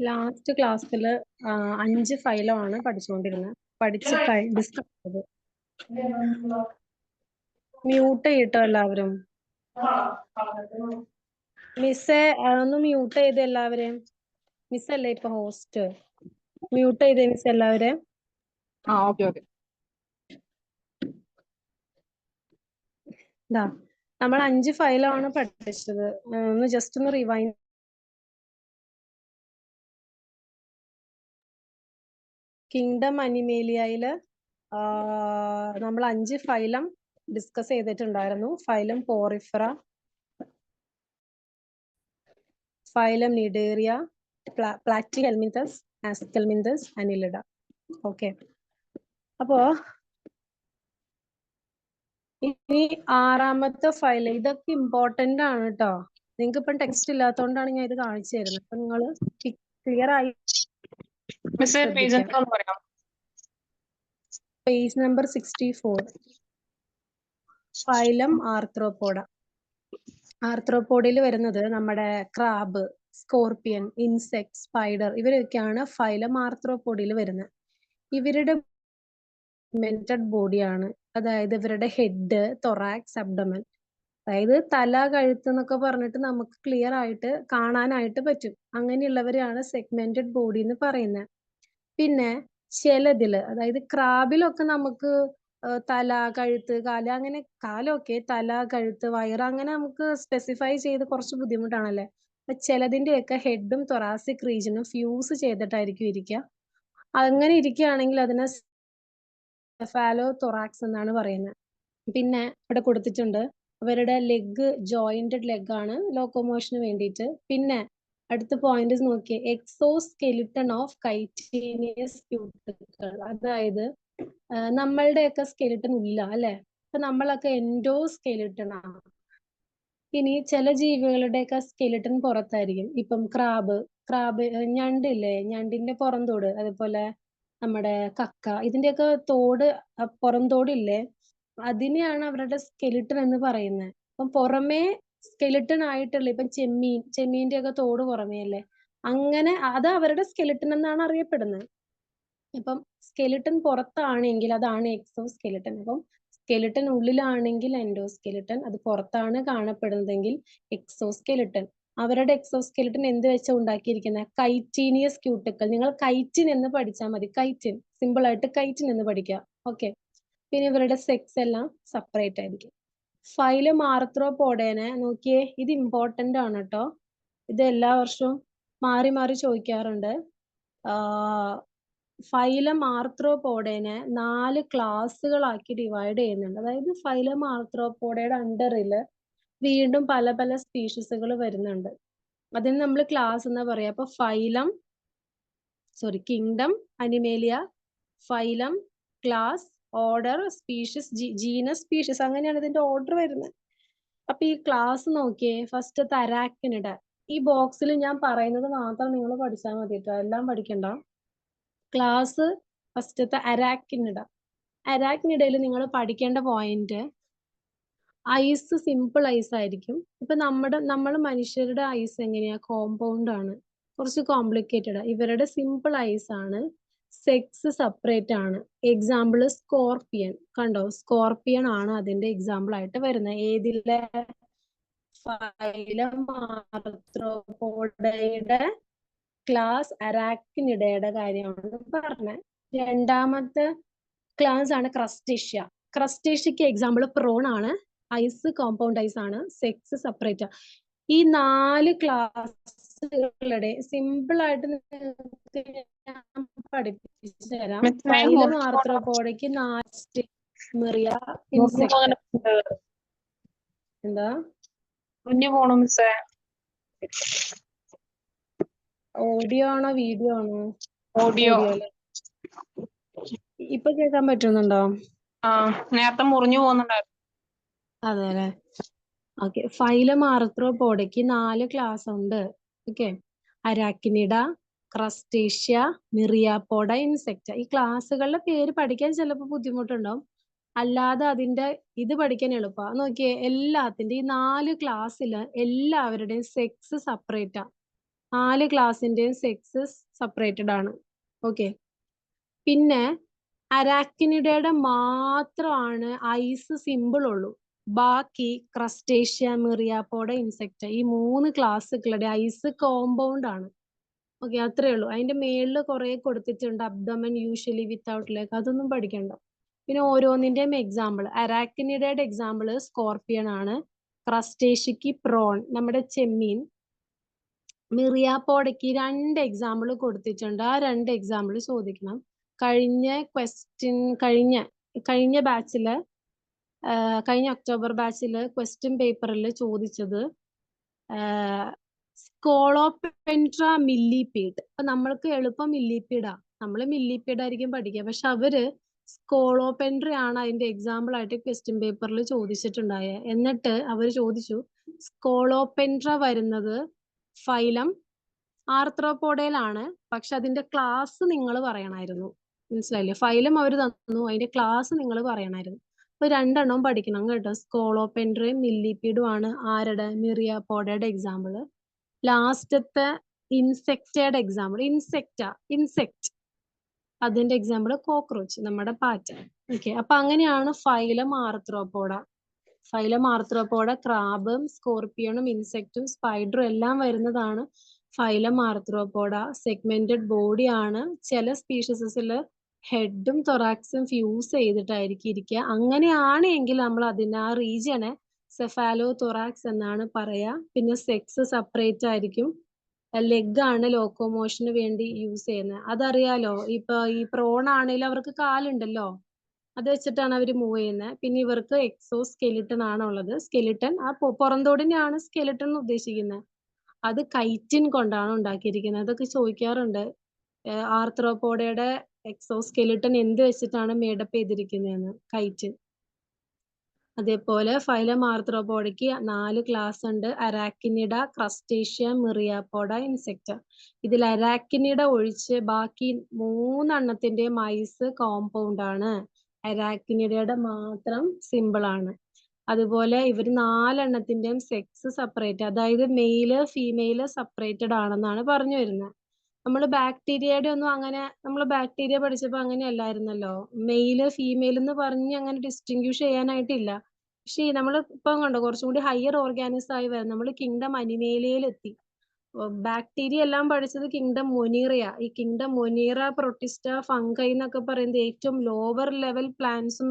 Last ക്ലാസ്സിൽ 5 ഫൈലമാണ് പഠിച്ചുകൊണ്ടിരുന്നത്. Discuss ചെയ്ത് mute ചെയ്തിട്ടോ എല്ലാവരും. മിസ്സേ ഒന്ന് മ്യൂട്ട് ചെയ്ത് എല്ലാവരെയും. മിസ്സല്ലേ ഇപ്പൊ ഹോസ്റ്റ്? മ്യൂട്ട് ചെയ്തേ മിസ് എല്ലാവരെയും. ഓക്കെ. നമ്മൾ 5 ഫയലാണ് പഠിച്ചത്. ഒന്ന് ജസ്റ്റ് ഒന്ന് റിവൈൻഡ്. കിങ്ഡം അനിമേലിയയില് നമ്മൾ 5 ഫൈലം ഡിസ്കസ് ചെയ്തിട്ടുണ്ടായിരുന്നു. Phylum Porifera, phylum Cnidaria, Platyhelminthes, Aschelminthes, Annelida. Okay, അപ്പോ ഇനി 6ാമത്തെ ഫയൽ. ഇതൊക്കെ ഇമ്പോർട്ടന്റ് ആണ് കേട്ടോ. നിങ്ങൾക്ക് ഇപ്പം ടെക്സ്റ്റ് ഇല്ലാത്തതുകൊണ്ടാണ് ഞാൻ ഇത് കാണിച്ചു തരുന്നത്. അപ്പൊ നിങ്ങൾ ക്ലിയർ ആയി പേജ് നമ്പർ 64. ഫൈലം ആർത്രോപോഡ. ആർത്രോപോഡിൽ വരുന്നത് നമ്മുടെ ക്രാബ്, സ്കോർപിയൻ, ഇൻസെക്ട്, സ്പൈഡർ ഇവരൊക്കെയാണ് ഫൈലം ആർത്രോപോഡിൽ വരുന്നത്. ഇവരുടെ മെന്റഡ് ബോഡിയാണ്. അതായത് ഇവരുടെ ഹെഡ്, തൊറാക്സ്, അബ്ഡമൻ. അതായത് തല, കഴുത്ത് എന്നൊക്കെ പറഞ്ഞിട്ട് നമുക്ക് ക്ലിയർ ആയിട്ട് കാണാനായിട്ട് പറ്റും. അങ്ങനെയുള്ളവരെയാണ് സെഗ്മെന്റഡ് ബോഡി എന്ന് പറയുന്നത്. പിന്നെ ചിലതില്, അതായത് ക്രാബിലൊക്കെ നമുക്ക് തല, കഴുത്ത്, കാല്, അങ്ങനെ കാലൊക്കെ തല, കഴുത്ത്, വയറ് അങ്ങനെ നമുക്ക് സ്പെസിഫൈ ചെയ്ത് കുറച്ച് ബുദ്ധിമുട്ടാണല്ലേ. അപ്പൊ ചിലതിന്റെയൊക്കെ ഹെഡും തൊറാസിക് റീജിയനും ഫ്യൂസ് ചെയ്തിട്ടായിരിക്കും ഇരിക്കുക. അങ്ങനെ ഇരിക്കുകയാണെങ്കിൽ അതിനെ ഫാലോ തൊറാക്സ് എന്നാണ് പറയുന്നത്. പിന്നെ ഇവിടെ കൊടുത്തിട്ടുണ്ട് അവരുടെ ലെഗ് ജോയിന്റഡ് ലെഗ് ആണ് ലോക്കോമോഷന് വേണ്ടിയിട്ട്. പിന്നെ അടുത്ത പോയിന്റ് നോക്കിയേ, എക്സോസ്കെലിട്ടൺ ഓഫ് കൈറ്റീനിയസ് ക്യൂട്ടിക്കിൾ. അതായത് നമ്മളുടെയൊക്കെ സ്കെലിട്ടൺ ഇല്ല അല്ലെ. അപ്പൊ നമ്മളൊക്കെ എൻഡോസ്കെലിട്ടൺ ആണ്. ഇനി ചില ജീവികളുടെയൊക്കെ സ്കെലിട്ടൺ പുറത്തായിരിക്കും. ഇപ്പം ക്രാബ് ഞണ്ടില്ലേ, ഞണ്ടിന്റെ പുറംതോട്, അതുപോലെ നമ്മുടെ കക്ക, ഇതിന്റെയൊക്കെ തോട്, പുറംതോടില്ലേ, അതിനെയാണ് അവരുടെ സ്കെലിട്ടൺ എന്ന് പറയുന്നത്. അപ്പം പുറമേ സ്കെലിട്ടൺ ആയിട്ടുള്ള ഇപ്പം ചെമ്മീന്റെ ഒക്കെ തോട് പുറമേ അല്ലേ, അങ്ങനെ അത് അവരുടെ സ്കെലിട്ടൺ എന്നാണ് അറിയപ്പെടുന്നത്. ഇപ്പം സ്കെലിട്ടൺ പുറത്താണെങ്കിൽ അതാണ് എക്സോ സ്കെലിട്ടൺ. അപ്പം സ്കെലിട്ടൺ ഉള്ളിലാണെങ്കിൽ എൻഡോസ്കെലിട്ടൺ, അത് പുറത്താണ് കാണപ്പെടുന്നതെങ്കിൽ എക്സോസ്കെലിട്ടൺ. അവരുടെ എക്സോസ്കെലിട്ടൺ എന്ത് വെച്ചാൽ ഉണ്ടാക്കിയിരിക്കുന്നത്? കൈറ്റീനിയസ് ക്യൂട്ടിക്കൽ. നിങ്ങൾ കൈറ്റിൻ എന്ന് പഠിച്ചാൽ മതി. കൈറ്റിൻ, സിമ്പിൾ ആയിട്ട് കൈറ്റിൻ എന്ന് പഠിക്കുക. ഓക്കെ. പിന്നെ ഇവരുടെ സെക്സ് എല്ലാം സെപ്പറേറ്റ് ആയിരിക്കും. ഫൈലം ആർത്രോപോഡേനെ നോക്കിയേ, ഇത് ഇമ്പോർട്ടന്റ് ആണ് കേട്ടോ. ഇത് എല്ലാ വർഷവും മാറി മാറി ചോദിക്കാറുണ്ട്. ഫൈലം ആർത്രോപോഡേനെ 4 ക്ലാസ്സുകളാക്കി ഡിവൈഡ് ചെയ്യുന്നുണ്ട്. അതായത് ഫൈലം ആർത്രോപോഡയുടെ അണ്ടറിൽ വീണ്ടും പല പല സ്പീഷീസുകൾ വരുന്നുണ്ട്. അതിന് നമ്മൾ ക്ലാസ് എന്നാ പറയാ. അപ്പൊ kingdom Animalia, phylum, class, order, species, genus, species, അങ്ങനെയാണ് ഇതിന്റെ ഓർഡർ വരുന്നത്. അപ്പൊ ഈ ക്ലാസ് നോക്കിയേ, ഫസ്റ്റ് അരാക്നിഡ. ഈ ബോക്സിൽ ഞാൻ പറയുന്നത് മാത്രം നിങ്ങൾ പഠിച്ചാൽ മതി കേട്ടോ, എല്ലാം പഠിക്കണ്ട. ക്ലാസ് ഫസ്റ്റത്തെ അരാക്നിഡ. അരാക്നിഡയിൽ നിങ്ങൾ പഠിക്കേണ്ട പോയിന്റ്, ഐസ് സിമ്പിൾ ഐസ് ആയിരിക്കും. ഇപ്പൊ നമ്മൾ മനുഷ്യരുടെ ഐസ് എങ്ങനെയാ? കോമ്പൗണ്ട് ആണ്, കുറച്ച് കോംപ്ലിക്കേറ്റഡ്. ഇവരുടെ സിമ്പിൾ ഐസ് ആണ്, സെക്സ് സെപ്പറേറ്റ് ആണ്. Example scorpion. കണ്ടോ, സ്കോർപിയൻ ആണ് അതിന്റെ എക്സാമ്പിൾ ആയിട്ട് വരുന്നത്. ഏതിലെ? ഫൈലം ആർത്രോപോഡയുടെ ക്ലാസ് അരാക്നിഡയുടെ കാര്യമാണ് പറഞ്ഞത്. രണ്ടാമത്തെ ക്ലാസ് ആണ് ക്രസ്റ്റേഷ്യ. ക്രസ്റ്റേഷ്യക്ക് എക്സാമ്പിൾ പ്രോൺ ആണ്, ഐസ് കോമ്പൗണ്ട് ഐസ് ആണ്, സെക്സ് സെപ്പറേറ്റ്. ഈ 4 ക്ലാസ്സുകളുടെ സിമ്പിൾ ആയിട്ട് പഠിപ്പിച്ചു തരാം. ഫൈലം ആർത്രോപോഡയ്ക്ക് 4 മെറിയ, ഇൻസെക്ട്. എന്താ ഓഡിയോ ആണോ വീഡിയോ ആണോ? ഓഡിയോ. ഇപ്പൊ കേൾക്കാൻ പറ്റുന്നുണ്ടോ? നേരത്തെ മുറിഞ്ഞു പോകുന്നുണ്ടായിരുന്നു. അതെ അല്ലെ. ഓക്കെ. ഫൈലം ആർത്രോപോഡയ്ക്ക് 4 ക്ലാസ് ഉണ്ട്. Okay. Arachnida, Crustacea, Myriapoda, Insecta. ഈ ക്ലാസ്സുകളുടെ പേര് പഠിക്കാൻ ചിലപ്പോൾ ബുദ്ധിമുട്ടുണ്ടാവും, അല്ലാതെ അതിന്റെ ഇത് പഠിക്കാൻ എളുപ്പമാണ്. നോക്കിയേ, എല്ലാത്തിന്റെ ഈ 4 ക്ലാസ്സില് എല്ലാവരുടെയും സെക്സ് സെപ്പറേറ്റാ. 4 ക്ലാസിന്റെയും സെക്സസ് സെപ്പറേറ്റഡ് ആണ്. ഓക്കെ. പിന്നെ അരാക്നിഡയുടെ മാത്രമാണ് ഐസ് സിമ്പിൾ ഉള്ളൂ. ബാക്കി ക്രസ്റ്റേഷ്യ, മിറിയാപോഡ, ഇൻസെക്ട് ഈ 3 ക്ലാസ്സുകളുടെ ഐസ് കോമ്പൗണ്ട് ആണ്. ഓക്കെ, അത്രേ ഉള്ളൂ. അതിന്റെ മേളിൽ കുറെ കൊടുത്തിട്ടുണ്ട്, അബ്ഡമൻ യൂഷ്വലി വിത്തൗട്ട് ലെഗ്, അതൊന്നും പഠിക്കണ്ട. പിന്നെ ഓരോന്നിന്റെയും എക്സാമ്പിൾ. അരാക്നിഡയുടെ എക്സാമ്പിൾ സ്കോർപ്പിയൻ ആണ്. ക്രസ്റ്റേഷ്യക്ക് പ്രോൺ, നമ്മുടെ ചെമ്മീൻ. മിറിയാപോഡയ്ക്ക് 2 എക്സാമ്പിൾ കൊടുത്തിട്ടുണ്ട്. ആ 2 എക്സാമ്പിൾ ചോദിക്കണം. കഴിഞ്ഞ ബാച്ചില് കഴിഞ്ഞ ഒക്ടോബർ ബാച്ചില് ക്വസ്റ്റ്യൻ പേപ്പറിൽ ചോദിച്ചത് സ്കോളോപെൻട്ര മില്ലിപീഡ്. അപ്പൊ നമ്മൾക്ക് എളുപ്പം മില്ലിപീഡാ, നമ്മള് മില്ലിപീഡ് ആയിരിക്കും പഠിക്കുക. പക്ഷെ അവര് സ്കോളോപെൻട്ര ആണ് അതിന്റെ എക്സാമ്പിൾ ആയിട്ട് ക്വസ്റ്റ്യൻ പേപ്പറിൽ ചോദിച്ചിട്ടുണ്ടായത്. എന്നിട്ട് അവർ ചോദിച്ചു സ്കോളോപെൻട്ര വരുന്നത് ഫൈലം ആർത്രോപോഡയിലാണ്, പക്ഷെ അതിന്റെ ക്ലാസ് നിങ്ങൾ പറയണമായിരുന്നു. മനസ്സിലായില്ലേ? ഫൈലം അവർ തന്നു, അതിന്റെ ക്ലാസ് നിങ്ങൾ പറയണമായിരുന്നു. അപ്പൊ 2 എണ്ണവും പഠിക്കണം കേട്ടോ. സ്കോളോപെൻട്രയും മില്ലിപീഡും ആണ് ആരുടെ? മിറിയാപോഡയുടെ എക്സാമ്പിൾ. ലാസ്റ്റത്തെ ഇൻസെക്റ്റയുടെ എക്സാമ്പിൾ ഇൻസെക്ട്, അതിന്റെ എക്സാമ്പിൾ കോക്രോച്ച്, നമ്മുടെ പാറ്റ. ഓക്കെ, അപ്പൊ അങ്ങനെയാണ് ഫൈലം ആർത്രോപോഡ. ഫൈലം ആർത്രോപോഡ ക്രാബും സ്കോർപ്പിയണും ഇൻസെക്റ്റും സ്പൈഡറും എല്ലാം വരുന്നതാണ് ഫൈലം ആർത്രോപോഡ. സെഗ്മെന്റഡ് ബോഡി ആണ്. ചില സ്പീഷീസിൽ ഹെഡും തൊറാക്സും ഫ്യൂസ് ചെയ്തിട്ടായിരിക്കും ഇരിക്കുക. അങ്ങനെയാണ് എങ്കിൽ നമ്മൾ അതിന് ആ റീജിയനെ സെഫാലോ തൊറാക്സ് എന്നാണ് പറയാ. പിന്നെ സെക്സ് സെപ്പറേറ്റ് ആയിരിക്കും. ലെഗ് ആണ് ലോക്കോമോഷന് വേണ്ടി യൂസ് ചെയ്യുന്നത്. അതറിയാലോ. ഇപ്പൊ ഈ പ്രോൺ ആണെങ്കിലും അവർക്ക് കാലുണ്ടല്ലോ, അത് വെച്ചിട്ടാണ് അവർ മൂവ് ചെയ്യുന്നത്. പിന്നെ ഇവർക്ക് എക്സോ സ്കെലിട്ടൺ ആണ് ഉള്ളത്. സ്കെലിട്ടൺ ആ പുറന്തോടിനെയാണ് സ്കെലിട്ടൺ എന്ന് ഉദ്ദേശിക്കുന്നത്. അത് കൈറ്റിൻ കൊണ്ടാണ് ഉണ്ടാക്കിയിരിക്കുന്നത്. അതൊക്കെ ചോദിക്കാറുണ്ട്. ആർത്രോപോഡയുടെ എക്സോ സ്കെലിട്ടൺ എന്ത് വെച്ചിട്ടാണ് മേഡപ്പ് ചെയ്തിരിക്കുന്നതെന്ന്. കൈറ്റിൻ. അതേപോലെ ഫൈലം ആർത്രോപോഡയ്ക്ക് 4 ക്ലാസ് ഉണ്ട്. അരാക്കിനിഡ, ക്രസ്റ്റേഷ്യ, മിറിയാപോഡ, ഇൻസെക്ട്. ഇതിൽ അരാക്കിനിഡ ഒഴിച്ച് ബാക്കി 3 എണ്ണത്തിന്റെയും ഐസ് കോമ്പൗണ്ട് ആണ്. അരാക്കിനിഡയുടെ മാത്രം സിമ്പിൾ ആണ്. അതുപോലെ ഇവർ 4 എണ്ണത്തിന്റെയും സെക്സ് സെപ്പറേറ്റ്, അതായത് മെയില് ഫീമെയില് സെപ്പറേറ്റഡ് ആണെന്നാണ് പറഞ്ഞു വരുന്നത്. നമ്മൾ ബാക്ടീരിയയുടെ ഒന്നും അങ്ങനെ, നമ്മൾ ബാക്ടീരിയ പഠിച്ചപ്പോൾ അങ്ങനെ അല്ലായിരുന്നല്ലോ. മെയില് ഫീമെയിൽ എന്ന് പറഞ്ഞ് അങ്ങനെ ഡിസ്റ്റിങ്ക്വിഷ് ചെയ്യാനായിട്ടില്ല. പക്ഷേ നമ്മൾ ഇപ്പം കണ്ടോ കുറച്ചും കൂടി ഹയർ ഓർഗാനിസം ആയി വരും. നമ്മൾ കിങ്ഡം അനിമേലിയയിലെത്തി. ബാക്ടീരിയ എല്ലാം പഠിച്ചത് കിങ്ഡം മൊനീറിയ. ഈ കിങ്ഡം മൊനീറ, പ്രൊട്ടിസ്റ്റ, ഫംഗൈ എന്നൊക്കെ പറയുന്നത് ഏറ്റവും ലോവർ ലെവൽ പ്ലാന്റ്സും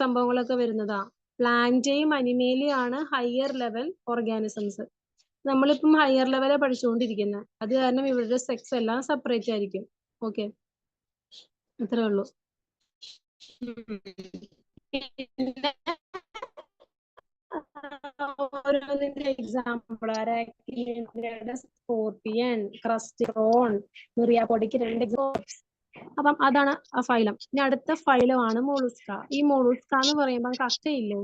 സംഭവങ്ങളൊക്കെ വരുന്നതാ. പ്ലാന്റയും അനിമേലിയാണ് ഹയർ ലെവൽ ഓർഗാനിസംസ്. നമ്മളിപ്പം ഹയർ ലെവലാണ് പഠിച്ചുകൊണ്ടിരിക്കുന്നത്. അത് കാരണം ഇവരുടെ സെക്സ് എല്ലാം സെപ്പറേറ്റ് ആയിരിക്കും. ഓക്കെ, അത്രേ ഉള്ളൂ. ഓരോന്നിന്റെ എക്സാമ്പിൾ. സ്കോർപ്പിയൻ, ക്രസ്റ്റോൺ, മിറിയാപോഡയ്ക്ക് 2 എക്സാമ്പിൾസ്. അപ്പം അതാണ് ആ ഫൈലം. ഇനി അടുത്ത ഫൈലമാണ് മോളുസ്ക. ഈ മോളുസ്ക എന്ന് പറയുമ്പോൾ കക്കയില്ലേ,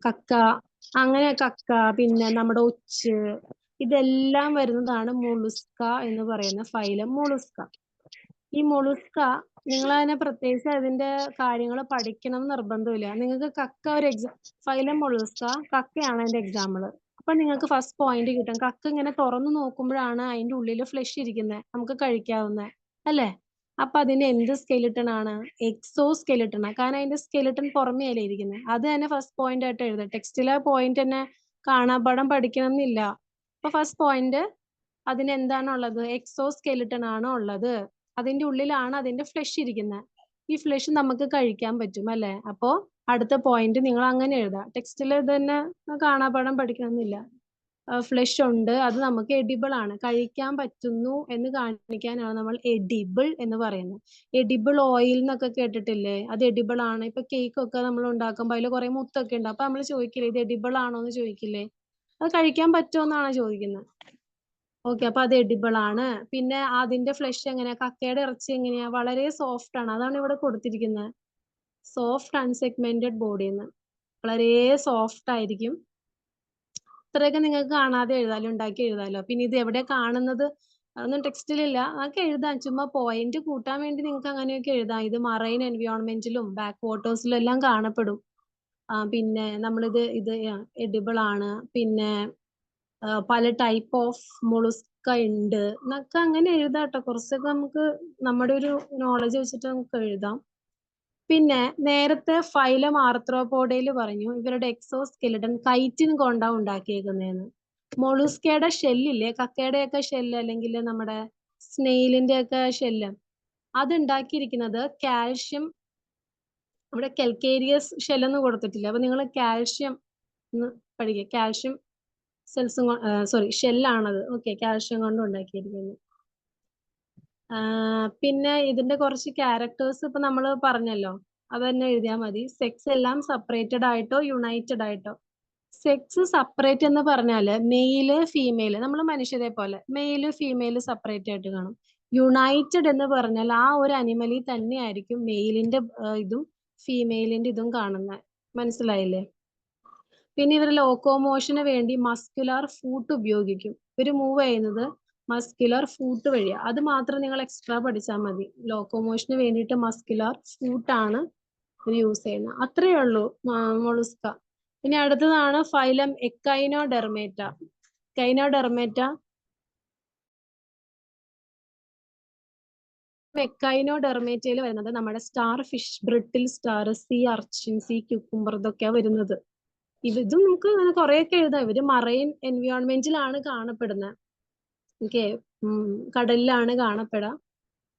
കക്ക അങ്ങനെ കക്ക, പിന്നെ നമ്മുടെ ഒച്ച്, ഇതെല്ലാം വരുന്നതാണ് മോളുസ്ക എന്ന് പറയുന്ന ഫൈലം മോളുസ്ക. ഈ മോളുസ്ക നിങ്ങൾ അതിനെ പ്രത്യേകിച്ച് അതിന്റെ കാര്യങ്ങൾ പഠിക്കണം എന്ന് നിർബന്ധമില്ല. നിങ്ങൾക്ക് കക്ക ഒരു ഫൈലം മോളുസ്ക, കക്കയാണ് അതിന്റെ എക്സാമ്പിൾ. അപ്പൊ നിങ്ങൾക്ക് ഫസ്റ്റ് പോയിന്റ് കിട്ടും. കക്ക ഇങ്ങനെ തുറന്നു നോക്കുമ്പോഴാണ് അതിന്റെ ഉള്ളിൽ ഫ്ലഷ് ഇരിക്കുന്നത്, നമുക്ക് കഴിക്കാവുന്നത് അല്ലേ? അപ്പൊ അതിന് എന്ത് സ്കെലിട്ടൺ ആണ്? എക്സോ സ്കെലിട്ടൺ ആണ്. കാരണം അതിന്റെ സ്കെലിട്ടൺ പുറമേയല്ലേ ഇരിക്കുന്നത്. അത് തന്നെ ഫസ്റ്റ് പോയിന്റ് ആയിട്ട് എഴുതുക. ടെക്സ്റ്റിലെ പോയിന്റ് തന്നെ കാണാപ്പാഠം പഠിക്കണം എന്നില്ല. അപ്പൊ ഫസ്റ്റ് പോയിന്റ് അതിന് എന്താണുള്ളത്? എക്സോ സ്കെലിട്ടൺ ആണ് ഉള്ളത്. അതിന്റെ ഉള്ളിലാണ് അതിന്റെ ഫ്ലഷ് ഇരിക്കുന്നത്. ഈ ഫ്ലഷ് നമുക്ക് കഴിക്കാൻ പറ്റും അല്ലെ? അപ്പോ അടുത്ത പോയിന്റ് നിങ്ങൾ അങ്ങനെ എഴുതാം. ടെക്സ്റ്റിൽ ഇത് തന്നെ കാണാപ്പാഠം പഠിക്കണമെന്നില്ല. ഫ്ലഷ് ഉണ്ട്, അത് നമുക്ക് എഡിബിൾ ആണ്, കഴിക്കാൻ പറ്റുന്നു എന്ന് കാണിക്കാനാണ് നമ്മൾ എഡിബിൾ എന്ന് പറയുന്നത്. എഡിബിൾ ഓയിൽ എന്നൊക്കെ കേട്ടിട്ടില്ലേ? അത് എഡിബിൾ ആണ്. ഇപ്പൊ കേക്ക് ഒക്കെ നമ്മൾ ഉണ്ടാക്കുമ്പോൾ അതിൽ കുറെ മുത്തൊക്കെ ഉണ്ട്. അപ്പൊ നമ്മൾ ചോദിക്കില്ലേ ഇത് എഡിബിൾ ആണോ എന്ന് ചോദിക്കില്ലേ? അത് കഴിക്കാൻ പറ്റുമോ എന്നാണ് ചോദിക്കുന്നത്. ഓക്കെ, അപ്പൊ അത് എഡിബിൾ ആണ്. പിന്നെ അതിന്റെ ഫ്ലഷ് എങ്ങനെയാ? കക്കയുടെ ഇറച്ചി എങ്ങനെയാ? വളരെ സോഫ്റ്റ് ആണ്. അതാണ് ഇവിടെ കൊടുത്തിരിക്കുന്നത്. സോഫ്റ്റ് അൺസെഗ്മെന്റഡ് ബോഡി എന്ന്. വളരെ സോഫ്റ്റ് ആയിരിക്കും. ഇത്രയൊക്കെ നിങ്ങൾക്ക് കാണാതെ എഴുതാലോ, ഉണ്ടാക്കി എഴുതാലോ. പിന്നെ ഇത് എവിടെ കാണുന്നത് അതൊന്നും ടെക്സ്റ്റിലില്ല. അതൊക്കെ എഴുതാം. ചുമ്മാ പോയിന്റ് കൂട്ടാൻ വേണ്ടി നിങ്ങൾക്ക് അങ്ങനെയൊക്കെ എഴുതാം. ഇത് മറൈൻ എൻവയോൺമെന്റിലും ബാക്ക് വാട്ടേഴ്സിലും എല്ലാം കാണപ്പെടും. പിന്നെ നമ്മളിത് എഡിബിൾ ആണ്. പിന്നെ പല ടൈപ്പ് ഓഫ് മൊളുസ്ക ഉണ്ട് എന്നൊക്കെ അങ്ങനെ എഴുതാട്ടോ. കുറച്ചൊക്കെ നമുക്ക് നമ്മുടെ ഒരു നോളജ് വെച്ചിട്ട് നമുക്ക് എഴുതാം. പിന്നെ നേരത്തെ ഫൈലം ആർത്രോപോഡയിൽ പറഞ്ഞു ഇവരുടെ എക്സോസ്കെലിട്ടൺ കൈറ്റിൻ കൊണ്ടാ ഉണ്ടാക്കിയേക്കുന്നതെന്ന്. മൊളുസ്കയുടെ ഷെല്ലില്ലേ, കക്കയുടെയൊക്കെ ഷെല്ല് അല്ലെങ്കിൽ നമ്മുടെ സ്നെയിലിന്റെ ഒക്കെ ഷെല്ല്, അത് ഉണ്ടാക്കിയിരിക്കുന്നത് കാൽഷ്യം, ഇവിടെ കെൽക്കേരിയസ് ഷെല്ലെന്ന് കൊടുത്തിട്ടില്ല, അപ്പൊ നിങ്ങൾ കാൽഷ്യം എന്ന് പഠിക്കുക. കാൽഷ്യം സെൽസും സോറി ഷെല്ലാണത്. ഓക്കെ, കാൽഷ്യം കൊണ്ട് ഉണ്ടാക്കിയിരിക്കുന്നത്. പിന്നെ ഇതിന്റെ കുറച്ച് ക്യാരക്ടേഴ്സ് ഇപ്പൊ നമ്മൾ പറഞ്ഞല്ലോ, അത് തന്നെ എഴുതിയാൽ മതി. സെക്സ് എല്ലാം സെപ്പറേറ്റഡ് ആയിട്ടോ യുണൈറ്റഡ് ആയിട്ടോ. സെക്സ് സെപ്പറേറ്റ് എന്ന് പറഞ്ഞാല് മെയില് ഫീമെയില്, നമ്മൾ മനുഷ്യരെ പോലെ മെയില് ഫീമെയില് സെപ്പറേറ്റ് ആയിട്ട് കാണും. യുണൈറ്റഡ് എന്ന് പറഞ്ഞാൽ ആ ഒരു അനിമലിൽ തന്നെ ആയിരിക്കും മെയിലിന്റെ ഇതും ഫീമെയിലിന്റെ ഇതും കാണുന്നത്. മനസ്സിലായില്ലേ? പിന്നെ ഇവർ ലോക്കോമോഷന് വേണ്ടി മസ്കുലാർ ഫൂട്ട് ഉപയോഗിക്കും. ഇവർ മൂവ് ചെയ്യുന്നത് മസ്കുലർ ഫൂട്ട് വഴിയാണ്. അത് മാത്രം നിങ്ങൾ എക്സ്ട്രാ പഠിച്ചാൽ മതി. ലോക്കോമോഷന് വേണ്ടിയിട്ട് മസ്കുലാർ ഫൂട്ടാണ് ഇവർ യൂസ് ചെയ്യുന്നത്. അത്രയേ ഉള്ളൂ മൊളുസ്ക. ഇനി അടുത്തതാണ് ഫൈലം എക്കൈനോഡെർമേറ്റ. എക്കൈനോഡെർമേറ്റയിൽ വരുന്നത് നമ്മുടെ starfish, brittle star, sea urchin, sea cucumber, ഇതൊക്കെയാ വരുന്നത്. ഇതും നമുക്ക് അങ്ങനെ കുറെയൊക്കെ എഴുതാം. ഇവര് മറൈൻ എൻവയോൺമെന്റിലാണ് കാണപ്പെടുന്നത്. ഓക്കെ, കടലിലാണ് കാണപ്പെടാം.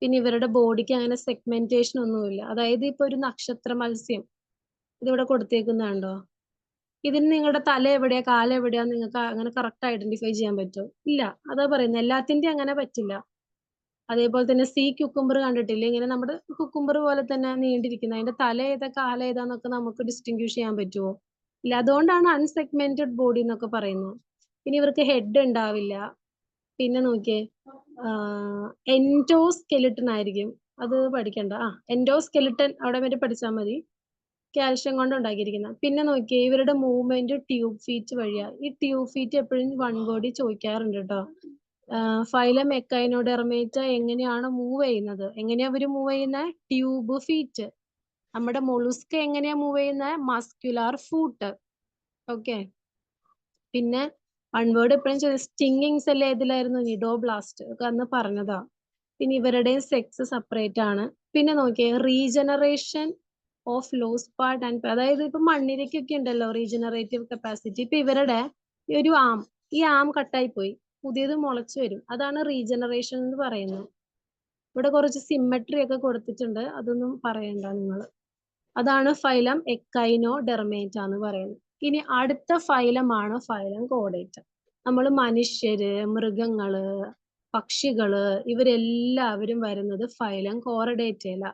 പിന്നെ ഇവരുടെ ബോഡിക്ക് അങ്ങനെ സെഗ്മെന്റേഷൻ ഒന്നുമില്ല. അതായത് ഇപ്പൊ ഒരു നക്ഷത്ര മത്സ്യം ഇതിവിടെ കൊടുത്തേക്കുന്നുണ്ടോ, ഇതിന് നിങ്ങളുടെ തല എവിടെയാ കാല എവിടെയാ നിങ്ങൾക്ക് അങ്ങനെ കറക്റ്റ് ഐഡന്റിഫൈ ചെയ്യാൻ പറ്റുമോ? ഇല്ല. അതാ പറയുന്നത്, എല്ലാത്തിന്റെയും അങ്ങനെ പറ്റില്ല. അതേപോലെ തന്നെ സീ ക്യുക്കുംബർ കണ്ടിട്ടില്ലേ, ഇങ്ങനെ നമ്മുടെ കുക്കുംബർ പോലെ തന്നെ നീണ്ടിരിക്കുന്ന, അതിന്റെ തല ഏതാ കാല ഏതാന്നൊക്കെ നമുക്ക് ഡിസ്റ്റിങ്ക്വിഷ് ചെയ്യാൻ പറ്റുമോ? ഇല്ല. അതുകൊണ്ടാണ് അൺസെഗ്മെന്റഡ് ബോഡി എന്നൊക്കെ പറയുന്നത്. പിന്നെ ഇവർക്ക് ഹെഡ് ഉണ്ടാവില്ല. പിന്നെ നോക്കിയേ, എൻഡോസ്കെലിട്ടൺ ആയിരിക്കും. അത് പഠിക്കണ്ട. എൻഡോസ്കെലിട്ടൺ അവിടെ വരെ പഠിച്ചാൽ മതി. കാൽഷ്യം കൊണ്ട് ഉണ്ടാക്കിയിരിക്കുന്നത്. പിന്നെ നോക്കിയേ, ഇവരുടെ മൂവ്മെന്റ് ട്യൂബ് ഫീറ്റ് വഴിയാ. ഈ ട്യൂബ് ഫീറ്റ് എപ്പോഴും വൺ വേർഡിൽ ചോദിക്കാറുണ്ട് കേട്ടോ. ഫൈലം എക്കൈനോഡെർമേറ്റ എങ്ങനെയാണ് മൂവ് ചെയ്യുന്നത്? എങ്ങനെയാ അവര് മൂവ് ചെയ്യുന്നത്? Tube feet. നമ്മുടെ മൊളുസ്ക എങ്ങനെയാ മൂവ് ചെയ്യുന്നത്? Muscular foot. ഓക്കെ. പിന്നെ വൺ വേർഡ് എപ്പോഴും സ്റ്റിങ്ങിങ്സ് അല്ലേ ഏതിലായിരുന്നു? നിഡോബ്ലാസ്റ്റ് ഒക്കെ അന്ന് പറഞ്ഞതാ. പിന്നെ ഇവരുടെയും സെക്സ് സെപ്പറേറ്റ് ആണ്. പിന്നെ നോക്കിയേ, regeneration of lost part and, അതായത് ഇപ്പൊ മണ്ണിരക്കൊക്കെ ഉണ്ടല്ലോ റീജനറേറ്റീവ് കപ്പാസിറ്റി. ഇപ്പൊ ഇവരുടെ ഒരു ആം, ഈ ആം കട്ടായി പോയി, പുതിയത് മുളച്ചു വരും. അതാണ് റീജനറേഷൻ എന്ന് പറയുന്നത്. ഇവിടെ കുറച്ച് സിമ്മട്രി ഒക്കെ കൊടുത്തിട്ടുണ്ട്, അതൊന്നും പറയണ്ട നിങ്ങൾ. അതാണ് ഫൈലം എക്കൈനോഡെർമേറ്റ എന്ന് പറയുന്നത്. ഇനി അടുത്ത ഫൈലമാണ് ഫൈലം കോഡേറ്റ. നമ്മൾ മനുഷ്യര്, മൃഗങ്ങള്, പക്ഷികള്, ഇവരെല്ലാവരും വരുന്നത് ഫൈലം കോറഡേറ്റയില.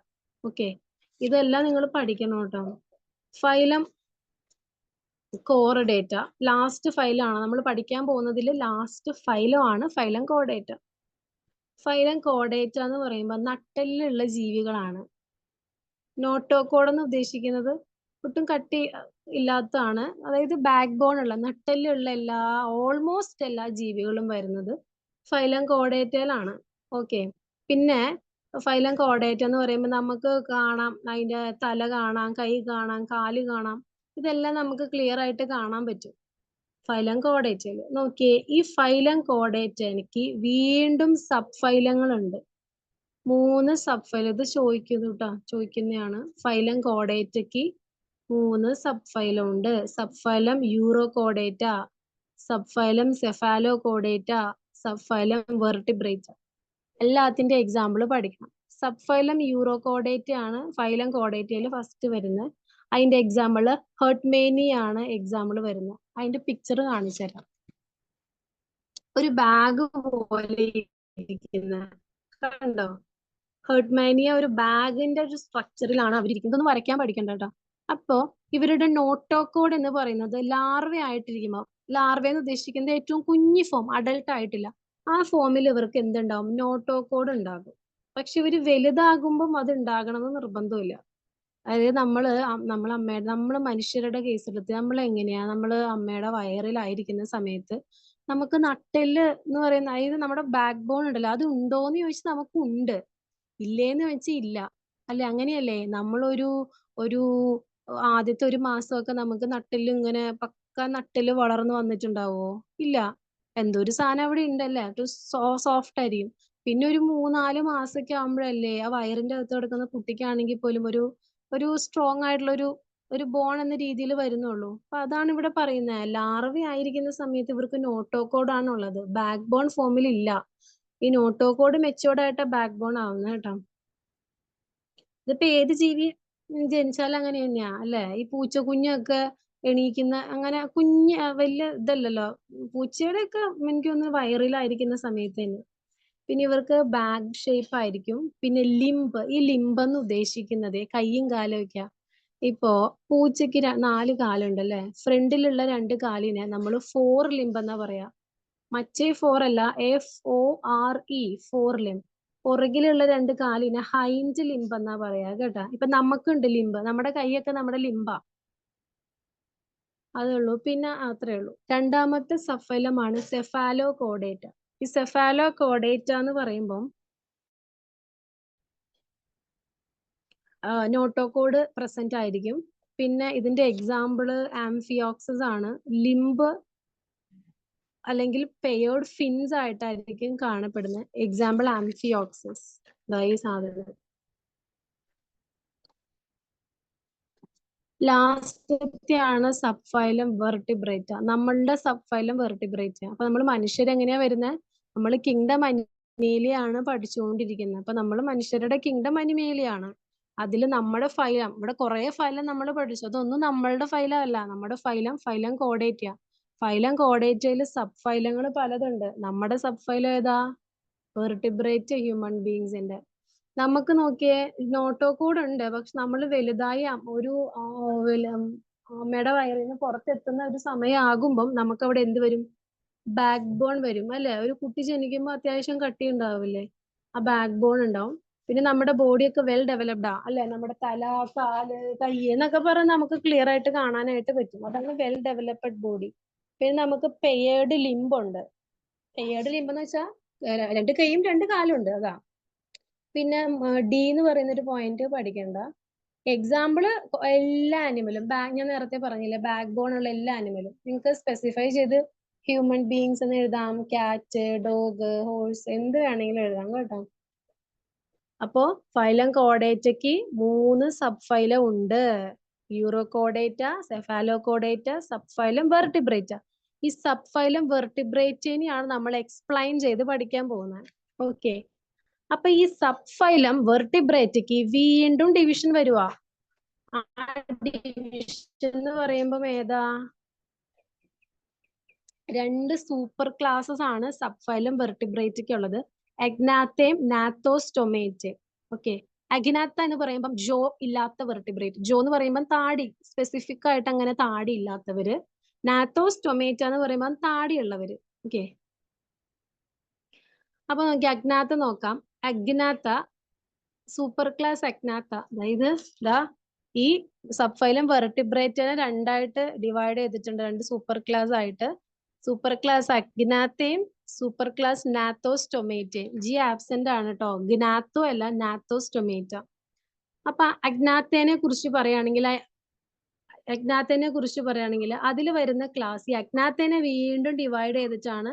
ഓക്കെ, ഇതെല്ലാം നിങ്ങൾ പഠിക്കണം കേട്ടോ. ഫൈലം കോറഡേറ്റ ലാസ്റ്റ് ഫൈലാണ് നമ്മൾ പഠിക്കാൻ പോകുന്നതിൽ. ലാസ്റ്റ് ഫൈലമാണ് ഫൈലം കോഡേറ്റ. ഫൈലം കോഡേറ്റ എന്ന് പറയുമ്പോൾ നട്ടെല്ലുള്ള ജീവികളാണ്. നോട്ടോകോഡ് എന്ന് ഉദ്ദേശിക്കുന്നത് ഒട്ടും കട്ടി ഇല്ലാത്തതാണ്. അതായത് ബാക്ക് ബോൺ ഉള്ള, നട്ടെല്ലുള്ള ഓൾമോസ്റ്റ് എല്ലാ ജീവികളും വരുന്നത് ഫൈലം കോഡേറ്റയിലാണ്. ഓക്കെ. പിന്നെ ഫൈലം കോഡേറ്റ എന്ന് പറയുമ്പോൾ നമുക്ക് കാണാം, അതിന്റെ തല കാണാം, കൈ കാണാം, കാല് കാണാം. ഇതെല്ലാം നമുക്ക് ക്ലിയർ ആയിട്ട് കാണാൻ പറ്റും ഫൈലം കോഡേറ്റയിൽ. നോക്കിയേ, ഈ ഫൈലം കോഡേറ്റ എനിക്ക് വീണ്ടും സബ് ഫൈലങ്ങളുണ്ട്. 3 sub phylum. ഇത് ചോദിക്കുന്നു കേട്ടോ, ചോദിക്കുന്നതാണ്. ഫൈലം കോഡേറ്റയ്ക്ക് 3 സബ് ഫൈലം ഉണ്ട്. Subphylum Urochordata, subphylum Cephalochordata, subphylum Vertebrata. എല്ലാത്തിന്റെ എക്സാമ്പിൾ പഠിക്കണം. സബ് ഫൈലം യൂറോകോഡേറ്റ ആണ് ഫൈലം കോഡേറ്റയിൽ ഫസ്റ്റ് വരുന്നത്. അതിന്റെ എക്സാമ്പിൾ ഹെർട്ട്മേനി ആണ് എക്സാമ്പിൾ വരുന്നത്. അതിന്റെ പിക്ചർ കാണിച്ചു തരാം. ഒരു ബാഗ് പോലെ ഇരിക്കുന്ന, കണ്ടോ? ഹെർട്ട്മാനിയ ഒരു ബാഗിന്റെ ഒരു സ്ട്രക്ചറിലാണ് അവരിയ്ക്കുന്നത്. ഇതൊന്നും വരയ്ക്കാൻ പഠിക്കണ്ട കേട്ടോ. അപ്പോ ഇവരുടെ നോട്ടോകോഡ് എന്ന് പറയുന്നത് ലാർവ ആയിട്ടിരിക്കുമ്പോൾ, ലാർവ എന്ന് ഉദ്ദേശിക്കുന്നത് ഏറ്റവും കുഞ്ഞി ഫോം, അഡൽട്ട് ആയിട്ടില്ല, ആ ഫോമിൽ ഇവർക്ക് എന്തുണ്ടാവും? നോട്ടോകോഡ് ഉണ്ടാകും. പക്ഷെ ഇവര് വലുതാകുമ്പം അത് ഉണ്ടാകണമെന്ന് നിർബന്ധമില്ല. അതായത് നമ്മള് മനുഷ്യരുടെ കേസെടുത്ത് നമ്മൾ എങ്ങനെയാ, നമ്മള് അമ്മയുടെ വയറിലായിരിക്കുന്ന സമയത്ത് നമുക്ക് നട്ടെല്ല് എന്ന് പറയുന്ന, അതായത് നമ്മുടെ ബാക്ക് ബോൺ ഉണ്ടല്ലോ, അത് ഉണ്ടോന്ന് ചോദിച്ചാൽ നമുക്ക് ഉണ്ട്, ഇല്ലേന്ന് വെച്ചാൽ ഇല്ല. അല്ലെ? അങ്ങനെയല്ലേ? നമ്മളൊരു ഒരു ആദ്യത്തെ ഒരു മാസമൊക്കെ നമുക്ക് നട്ടെല്ല് ഇങ്ങനെ പക്ക നട്ടെല്ല് വളർന്നു വന്നിട്ടുണ്ടാവോ? ഇല്ല. എന്തൊരു സാധനം അവിടെ ഉണ്ടല്ലേ, അത് സോഫ്റ്റ് ആയിരിക്കും. പിന്നെ ഒരു 3-4 മാസമൊക്കെ ആകുമ്പോഴല്ലേ ആ വയറിന്റെ അകത്ത് കിടക്കുന്ന കുട്ടിക്കാണെങ്കിൽ പോലും ഒരു സ്ട്രോങ് ആയിട്ടുള്ള ഒരു ബോൺ എന്ന രീതിയിൽ വരുന്നുള്ളൂ. അപ്പൊ അതാണ് ഇവിടെ പറയുന്നത്. ലാർവ ആയിരിക്കുന്ന സമയത്ത് ഇവർക്ക് നോട്ടോകോഡ് ആണുള്ളത്, ബാക്ക് ബോൺ ഫോമിൽ ഇല്ല. ഈ നോട്ടോകോഡ് മെച്ചുവേർഡ് ആയിട്ട് ബാക്ക് ബോൺ ആവുന്നത് കേട്ടോ. ഇതിപ്പോ ഏത് ജീവി ജനിച്ചാലും അങ്ങനെ തന്നെയാ അല്ലെ? ഈ പൂച്ച കുഞ്ഞൊക്കെ എണീക്കുന്ന അങ്ങനെ വലിയ ഇതല്ലല്ലോ. പൂച്ചയുടെ ഒക്കെ എനിക്ക് തോന്നുന്നു വയറിലായിരിക്കുന്ന സമയത്ത് തന്നെ. പിന്നെ ഇവർക്ക് ബാഗ് ഷേപ്പ് ആയിരിക്കും. പിന്നെ ലിംബ്, ഈ ലിംബ് എന്ന് ഉദ്ദേശിക്കുന്നത് കൈയും കാലും ഒക്കെയാ. ഇപ്പോ പൂച്ചയ്ക്ക് 4 കാലുണ്ട് അല്ലെ? ഫ്രണ്ടിലുള്ള 2 കാലിനെ നമ്മൾ ഫോർ ലിംബ് എന്നാ പറയാ. മറ്റേ ഫോർ അല്ല, FORE, ഫോർ ലിംബ്. പുറകിലുള്ള 2 കാലിനെ ഹൈൻഡ് ലിംബ് എന്നാ പറയാ കേട്ടാ. ഇപ്പൊ നമുക്കുണ്ട് ലിംബ്, നമ്മുടെ കൈയൊക്കെ നമ്മുടെ ലിംബാ. അതേ ഉള്ളൂ. പിന്നെ അത്രേ ഉള്ളൂ. രണ്ടാമത്തെ സഫലമാണ് സെഫാലോ കോഡേറ്റ. ഈ സെഫാലോ കോഡേറ്റ എന്ന് പറയുമ്പം നോട്ടോകോഡ് പ്രസന്റ് ആയിരിക്കും. പിന്നെ ഇതിന്റെ എക്സാമ്പിള് ആംഫിയോക്സസ് ആണ്. ലിംബ് അല്ലെങ്കിൽ പെയേർഡ് ഫിൻസ് ആയിട്ടായിരിക്കും കാണപ്പെടുന്നത്. എക്സാമ്പിൾ ആംഫിയോക്സസ്, ഈ സാധനം. ലാസ്റ്റത്തെ ആണ് സബ്ഫൈലം വെർട്ടിബ്രേറ്റ. നമ്മളുടെ സബ്ഫൈലം വെർട്ടിബ്രേറ്റ. അപ്പൊ നമ്മൾ മനുഷ്യരെങ്ങനെയാ വരുന്നത്? നമ്മൾ കിങ്ഡം അനിമേലിയാണ് പഠിച്ചുകൊണ്ടിരിക്കുന്നത്. അപ്പൊ നമ്മൾ മനുഷ്യരുടെ കിങ്ഡം അനിമേലിയാണ്. അതിൽ നമ്മുടെ ഫൈലം, ഇവിടെ കുറെ ഫൈലം നമ്മൾ പഠിച്ചു. അതൊന്നും നമ്മളുടെ ഫൈലം അല്ല. നമ്മുടെ ഫൈലം കോഡേറ്റ. ഫൈലം കോഡേറ്റയിൽ സബ് ഫൈലങ്ങൾ പലതുണ്ട്. നമ്മുടെ സബ് ഫൈലം ഏതാ? വെർട്ടിബ്രേറ്റ് ഹ്യൂമൻ ബീങ്സിന്റെ. നമുക്ക് നോക്കിയേ, നോട്ടോകോഡ് ഉണ്ട്. പക്ഷെ നമ്മൾ വലുതായി ഒരു അമ്മയുടെ വയറിൽ നിന്ന് പുറത്തെത്തുന്ന ഒരു സമയം ആകുമ്പം നമുക്ക് അവിടെ എന്ത് വരും? ബാക്ക് ബോൺ വരും അല്ലെ? ഒരു കുട്ടി ജനിക്കുമ്പോൾ അത്യാവശ്യം കട്ടി ഉണ്ടാവില്ലേ? ആ ബാക്ക് ബോൺ ഉണ്ടാവും. പിന്നെ നമ്മുടെ ബോഡിയൊക്കെ വെൽ ഡെവലപ്ഡ് ആ അല്ലെ? നമ്മുടെ തല, കാല്, കൈ എന്നൊക്കെ പറഞ്ഞാൽ നമുക്ക് ക്ലിയർ ആയിട്ട് കാണാനായിട്ട് പറ്റും. അതാണ് വെൽ ഡെവലപ്ഡ് ബോഡി. പിന്നെ നമുക്ക് പെയേർഡ് ലിംബ് ഉണ്ട്. പെയേർഡ് ലിംബ് എന്ന് വെച്ചാൽ 2 കൈയും 2 കാലും ഉണ്ട്, അതാ. പിന്നെ ഡി എന്ന് പറയുന്ന ഒരു പോയിന്റ് പഠിക്കണ്ട. എക്സാമ്പിള് എല്ലാ ആനിമലും, ഞാൻ നേരത്തെ പറഞ്ഞില്ലേ ബാക്ക് ബോൺ ഉള്ള എല്ലാ ആനിമലും നിങ്ങൾക്ക് സ്പെസിഫൈ ചെയ്ത് ഹ്യൂമൻ ബീങ്സ് എന്ന് എഴുതാം, ക്യാറ്റ്, ഡോഗ്, ഹോഴ്സ്, എന്ത് വേണമെങ്കിലും എഴുതാം കേട്ടോ. അപ്പോ ഫൈലം കോഡേറ്റയ്ക്ക് 3 സബ് ഫൈലം ഉണ്ട്. Urochordata, Cephalochordata, subphylum Vertebrata. ഈ സബ് ഫൈലം വെർട്ടിബ്രേറ്റിനെയാണ് നമ്മൾ എക്സ്പ്ലെയിൻ ചെയ്ത് പഠിക്കാൻ പോകുന്നത്. ഓക്കെ. അപ്പൊ ഈ സബ് ഫൈലം വെർട്ടിബ്രേറ്റയ്ക്ക് വീണ്ടും ഡിവിഷൻ വരുവാ. ആ ഡിവിഷൻ എന്ന് പറയുമ്പം ഏതാ? 2 സൂപ്പർ ക്ലാസ്സസ് ആണ് സബ് ഫൈലം വെർട്ടിബ്രേറ്റയ്ക്ക് ഉള്ളത്. എഗ്നാത്തേം നാത്തോസ്റ്റൊമേറ്റേം. ഓക്കെ. അഗ്നാത്ത എന്ന് പറയുമ്പം ജോ ഇല്ലാത്ത വെർട്ടിബ്രേറ്റ്. ജോ എന്ന് പറയുമ്പോൾ താടി, സ്പെസിഫിക് ആയിട്ട് അങ്ങനെ താടി ഇല്ലാത്തവര്. നാത്തോസ്റ്റൊമേറ്റ എന്ന് പറയുമ്പോൾ താടിയുള്ളവര്. ഓക്കെ. അപ്പൊ നോക്കി അഗ്നാത്ത നോക്കാം. അഗ്നാത്ത സൂപ്പർ ക്ലാസ് അഗ്നാത്ത, അതായത് ഈ സബ് ഫൈലം വെർട്ടിബ്രേറ്റിനെ 2 ആയിട്ട് ഡിവൈഡ് ചെയ്തിട്ടുണ്ട്, 2 സൂപ്പർ ക്ലാസ് ആയിട്ട്. സൂപ്പർ ക്ലാസ് അഗ്നാത്തയും സൂപ്പർ ക്ലാസ് നാത്തോസ്റ്റൊമേറ്റയും. ജി ആബ്സെന്റ് ആണ് കേട്ടോ. ഗ്നാത്തോ അല്ല, നാത്തോസ്റ്റൊമേറ്റ. അപ്പൊ അഗ്നാത്തേനെ കുറിച്ച് പറയുകയാണെങ്കിൽ അതിൽ വരുന്ന ക്ലാസ്, ഈ അഗ്നാത്തേനെ വീണ്ടും ഡിവൈഡ് ചെയ്തിട്ടാണ്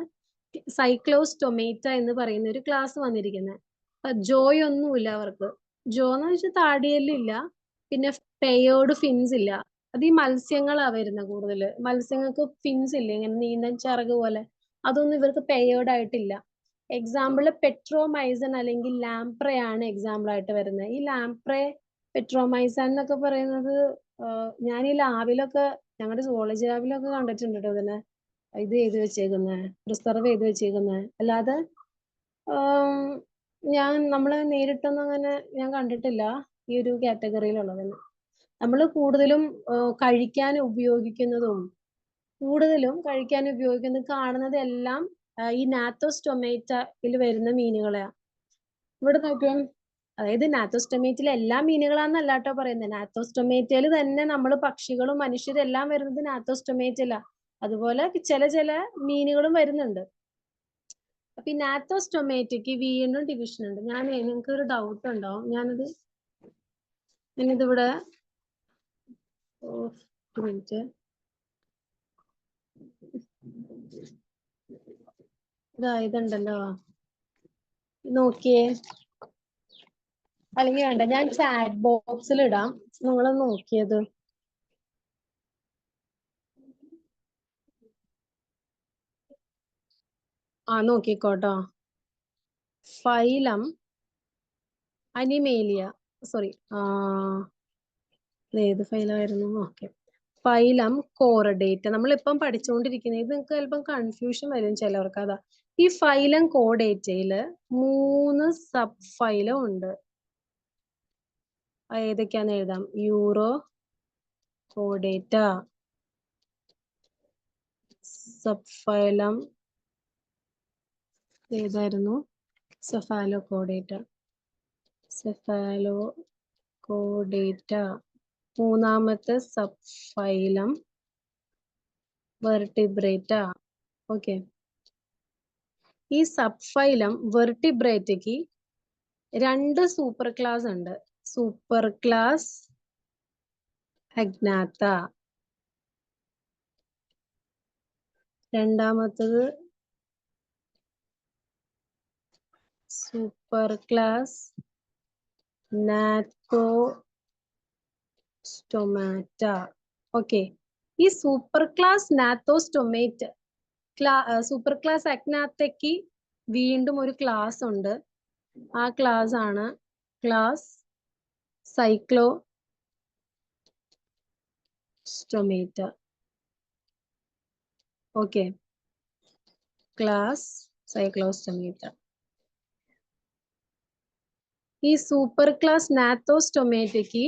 സൈക്ലോസ്റ്റൊമേറ്റ എന്ന് പറയുന്ന ഒരു ക്ലാസ് വന്നിരിക്കുന്നത്. ജോയ് ഒന്നുമില്ല അവർക്ക്. ജോ എന്ന് വെച്ചാൽ താടിയെല്ലില്ല. പിന്നെ പെയേർഡ് ഫിൻസ് ഇല്ല. അത് ഈ മത്സ്യങ്ങളാ വരുന്നത് കൂടുതൽ. മത്സ്യങ്ങൾക്ക് ഫിൻസ് ഇല്ല, ഇങ്ങനെ നീന്തൻ ചിറക് പോലെ. അതൊന്നും ഇവർക്ക് പെയേർഡ് ആയിട്ടില്ല. എക്സാമ്പിള് പെട്രോമൈസൺ അല്ലെങ്കിൽ ലാംപ്രേ ആണ് എക്സാമ്പിൾ ആയിട്ട് വരുന്നത്. ഈ ലാംപ്രേ, പെട്രോമൈസൺ എന്നൊക്കെ പറയുന്നത് ഞാൻ ഈ ലാബിലൊക്കെ, ഞങ്ങളുടെ സുവോളജി ലാബിലൊക്കെ കണ്ടിട്ടുണ്ട് കേട്ടോ. ഇതിനെ ഇത് ചെയ്ത് വെച്ചേക്കുന്നത്, പ്രിസർവ് ചെയ്ത് വെച്ചേക്കുന്നത്. അല്ലാതെ നമ്മള് നേരിട്ടൊന്നും അങ്ങനെ ഞാൻ കണ്ടിട്ടില്ല ഈ ഒരു കാറ്റഗറിയിലുള്ളതിന്. നമ്മൾ കൂടുതലും കഴിക്കാൻ ഉപയോഗിക്കുന്നതും കാണുന്നത് എല്ലാം ഈ നാത്തോസ്റ്റൊമേറ്റയിൽ വരുന്ന മീനുകളെയാണ്. ഇവിടെ നോക്കിയോ, അതായത് നാത്തോസ്റ്റൊമേറ്റയിൽ എല്ലാ മീനുകളാന്നല്ല കേട്ടോ പറയുന്നത്. നാത്തോസ്റ്റൊമേറ്റയിൽ തന്നെ നമ്മൾ പക്ഷികളും മനുഷ്യരും എല്ലാം വരുന്നത് നാത്തോസ്റ്റൊമേറ്റയിലാ. അതുപോലെ ചില മീനുകളും വരുന്നുണ്ട്. അപ്പൊ ഈ നാത്തോസ്റ്റൊമേറ്റയ്ക്ക് വീണ്ടും ഡിവിഷൻ ഉണ്ട്. നിങ്ങൾക്ക് ഒരു ഡൗട്ട് ഉണ്ടാവും. ഞാനിതിവിടെ മിനിറ്റ്. ഇതുണ്ടല്ലോ, നോക്കിയേ. അല്ലെങ്കിൽ വേണ്ട, ഞാൻ ചാറ്റ് ബോക്സിൽ ഇടാം, നിങ്ങൾ നോക്കിയത്. നോക്കിക്കോട്ടോ. ഫൈലം അനിമേലിയ, സോറി, ഏത് ഫൈലായിരുന്നു? Okay, phylum Chordata. നമ്മളിപ്പം പഠിച്ചുകൊണ്ടിരിക്കുന്നത്, ഇത് നിങ്ങൾക്ക് ചിലപ്പം കൺഫ്യൂഷൻ വരും ചിലവർക്ക്. അതാ, ഈ ഫൈലം കോർഡേറ്റയില് 3 സബ് ഫൈലം ഉണ്ട്. ഏതൊക്കെയാന്ന് എഴുതാം. യൂറോ കോർഡേറ്റ, സബ് ഫൈലം ഏതായിരുന്നു? Cephalochordata, Cephalochordata. മൂന്നാമത്തെ സബ് ഫൈലം വെർട്ടിബ്രേറ്റ. ഓക്കെ, ഈ സബ് ഫൈലം വെർട്ടിബ്രേറ്റയ്ക്ക് 2 സൂപ്പർ ക്ലാസ് ഉണ്ട്. സൂപ്പർ ക്ലാസ് അഗ്നാത്ത, രണ്ടാമത്തത് സൂപ്പർ ക്ലാസ് നാത്തോസ്റ്റൊമാറ്റ. ഓക്കെ, ഈ superclass Gnathostomata superclass അഗ്നാത്തയ്ക്ക് വീണ്ടും ഒരു ക്ലാസ് ഉണ്ട്. ആ ക്ലാസ് ആണ് class Cyclostomata. Okay, class Cyclostomata. ഈ സൂപ്പർ ക്ലാസ് നാത്തോസ്റ്റൊമേറ്റയ്ക്ക്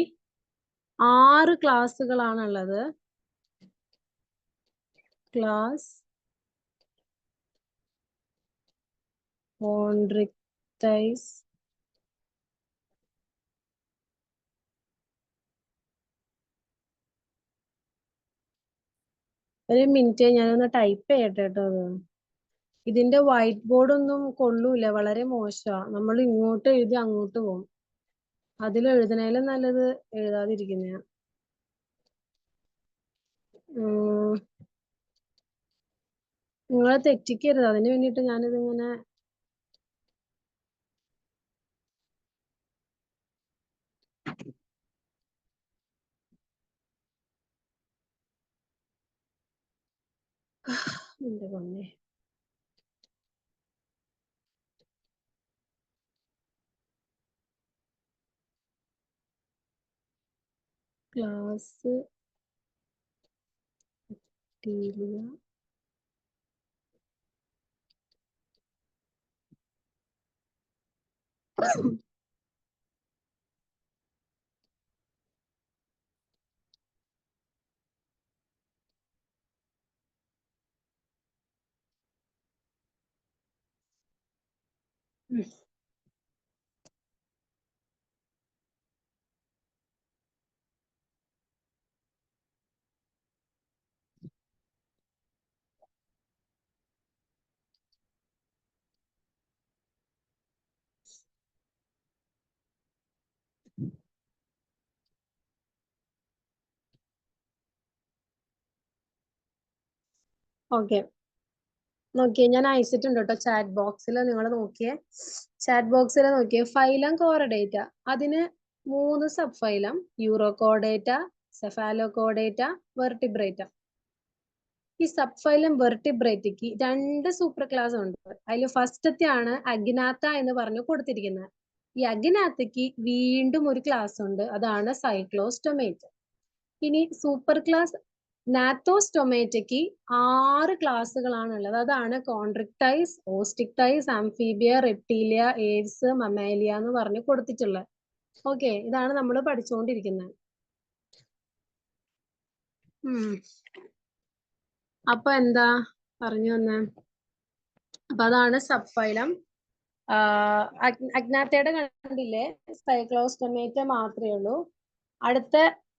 6 ക്ലാസ്സുകളാണുള്ളത്. ക്ലാസ് കോൺട്രിക്ടൈസ്, ഒരു മിനിറ്റ് ഞാനൊന്ന് ടൈപ്പ് ചെയ്യട്ടെ കേട്ടോ. ഇതിന്റെ വൈറ്റ് ബോർഡ് ഒന്നും കൊള്ളൂല, വളരെ മോശമാണ്. നമ്മൾ ഇങ്ങോട്ട് എഴുതി അങ്ങോട്ട് പോകും. അതിൽ എഴുതണേലും നല്ലത് എഴുതാതിരിക്കുന്നയാ. നിങ്ങളെ തെറ്റിക്കരുത്, അതിന് വേണ്ടിട്ട് ഞാനിതിങ്ങനെ എന്റെ പൊന്നേ. ക്ലാസ് ഓക്കെ, നോക്കിയേ, ഞാൻ അയച്ചിട്ടുണ്ട് കേട്ടോ ചാറ്റ് ബോക്സിൽ. നിങ്ങൾ നോക്കിയേ, ചാറ്റ് ബോക്സിൽ നോക്കിയേ. ഫൈലം കോർഡേറ്റ, അതിന് 3 sub phylum: euro Chordata, cephalo Chordata, vertebrata. ഈ സബ് ഫൈലം വെർട്ടിബ്രേറ്റയ്ക്ക് 2 സൂപ്പർ ക്ലാസ് ഉണ്ട്. അതിൽ ഫസ്റ്റത്തെ ആണ് അഗ്നാത്ത എന്ന് പറഞ്ഞു കൊടുത്തിരിക്കുന്നത്. ഈ അഗ്നാത്തയ്ക്ക് വീണ്ടും ഒരു ക്ലാസ് ഉണ്ട്, അതാണ് സൈക്ലോസ്റ്റൊമേറ്റ്. ഇനി സൂപ്പർ ക്ലാസ് നാത്തോസ്റ്റൊമേറ്റയ്ക്ക് 6 ക്ലാസ്സുകളാണുള്ളത്. അതാണ് കോൺട്രിക്ടൈസ്, ഓസ്റ്റിക്ടൈസ്, ആംഫീബിയ, റെപ്റ്റീലിയ, ഏവ്സ്, മമേലിയ എന്ന് പറഞ്ഞു കൊടുത്തിട്ടുള്ളത്. ഓക്കെ, ഇതാണ് നമ്മൾ പഠിച്ചുകൊണ്ടിരിക്കുന്നത്. അപ്പൊ എന്താ പറഞ്ഞു വന്നേ? അപ്പൊ അതാണ് സബ് ഫൈലം. അഗ്നാത്തയുടെ കണ്ടില്ലേ, സൈക്ലോസ്റ്റൊമേറ്റ മാത്രമേ ഉള്ളൂ. അടുത്ത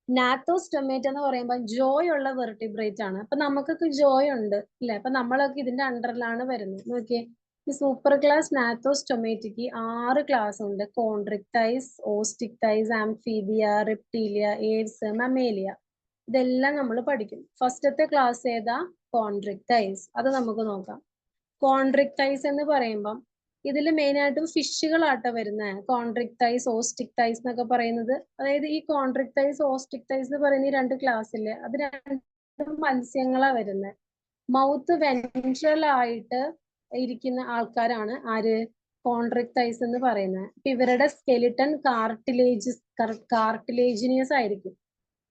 നാത്തോസ്റ്റൊമേറ്റ എന്ന് പറയുമ്പോൾ ജോയ് ഉള്ള വെർട്ടിബ്രേറ്റ് ആണ്. അപ്പൊ നമുക്കൊക്കെ ജോയ് ഉണ്ട് അല്ലെ? അപ്പൊ നമ്മളൊക്കെ ഇതിന്റെ അണ്ടറിലാണ് വരുന്നത്. നോക്കിയേ, ഈ സൂപ്പർ ക്ലാസ് നാത്തോസ്റ്റൊമേറ്റയ്ക്ക് 6 ക്ലാസ് ഉണ്ട്: കോൺട്രിക്ടൈസ്, ഓസ്റ്റിക്ടൈസ്, ആംഫീബിയ, റെപ്റ്റീലിയ, ഏവ്സ്, മമേലിയ. ഇതെല്ലാം നമ്മൾ പഠിക്കും. ഫസ്റ്റത്തെ ക്ലാസ് ഏതാ? കോൺട്രിക്ടൈസ്. അത് നമുക്ക് നോക്കാം. കോൺട്രിക്ടൈസ് എന്ന് പറയുമ്പം ഇതിൽ മെയിൻ ആയിട്ടും ഫിഷുകളാട്ടോ വരുന്നത്. കോൺട്രിക്ടൈസ്, ഓസ്റ്റിക്ടൈസ് എന്നൊക്കെ പറയുന്നത്. അതായത് ഈ കോൺട്രിക്ടൈസ്, ഓസ്റ്റിക്ടൈസ് എന്ന് പറയുന്ന ഈ രണ്ട് ക്ലാസ്സില് അത് രണ്ടും മത്സ്യങ്ങളാ വരുന്നത്. മൗത്ത് വെൻട്രൽ ആയിട്ട് ഇരിക്കുന്ന ആൾക്കാരാണ് ആര്? കോൺട്രിക്ടൈസ് എന്ന് പറയുന്നത്. ഇവരുടെ സ്കെലിട്ടൺ കാർട്ടിലേജിനിയസ് ആയിരിക്കും.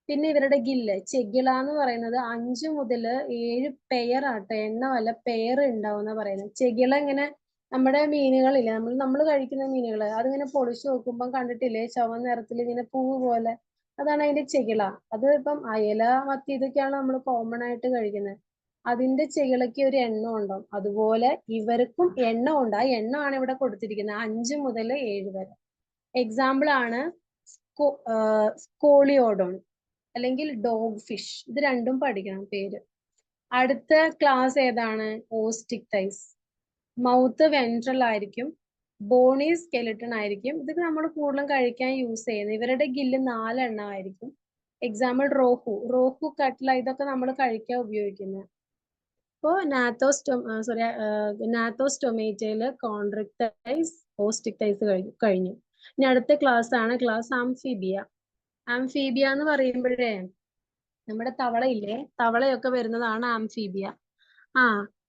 പിന്നെ ഇവരുടെ ഗില്ല്, ചെഗിള എന്ന് പറയുന്നത് 5 മുതൽ 7 പെയർ ആട്ടെ, എണ്ണമല്ല പെയർ ഉണ്ടാവുന്ന പറയുന്നത്. ചെഗിള ഇങ്ങനെ നമ്മുടെ മീനുകളില്ലേ, നമ്മൾ കഴിക്കുന്ന മീനുകള് അതിങ്ങനെ പൊളിച്ചു നോക്കുമ്പോൾ കണ്ടിട്ടില്ലേ, ചുവന്ന നിറത്തിൽ ഇങ്ങനെ പൂവ് പോലെ, അതാണ് അതിന്റെ ചെകിള. അത് ഇപ്പം അയല, മത്തി ഇതൊക്കെയാണ് നമ്മൾ കോമൺ ആയിട്ട് കഴിക്കുന്നത്. അതിന്റെ ചെകിളയ്ക്ക് ഒരു എണ്ണം ഉണ്ടാവും. അതുപോലെ ഇവർക്കും എണ്ണം ഉണ്ട്. ആ എണ്ണമാണ് ഇവിടെ കൊടുത്തിരിക്കുന്നത്, 5 മുതൽ 7 വരെ. എക്സാമ്പിൾ ആണ് സ്കോളിയോഡോൺ അല്ലെങ്കിൽ ഡോഗ് ഫിഷ്. ഇത് രണ്ടും പഠിക്കണം പേര്. അടുത്ത ക്ലാസ് ഏതാണ്? ഓസ്റ്റിക്ടൈസ്. മൗത്ത് വെൻട്രൽ ആയിരിക്കും, ബോണി സ്കെലിട്ടൺ ആയിരിക്കും. ഇതൊക്കെ നമ്മൾ കൂടുതലും കഴിക്കാൻ യൂസ് ചെയ്യുന്നത്. ഇവരുടെ ഗില്ല് 4 എണ്ണമായിരിക്കും. എക്സാമ്പിൾ റോഹു, കട്ട്ല, ഇതൊക്കെ നമ്മൾ കഴിക്കാൻ ഉപയോഗിക്കുന്നത്. ഇപ്പോൾ നാത്തോസ്റ്റൊമേറ്റയില് കോൺട്രിക്ടൈസ്, ഓസ്റ്റിക്ടൈസ് കഴിഞ്ഞു. ഇനി അടുത്ത ക്ലാസ് ആണ് ക്ലാസ് ആംഫീബിയ. ആംഫീബിയ എന്ന് പറയുമ്പോഴേ നമ്മുടെ തവളയില്ലേ, തവളയൊക്കെ വരുന്നതാണ് ആംഫീബിയ.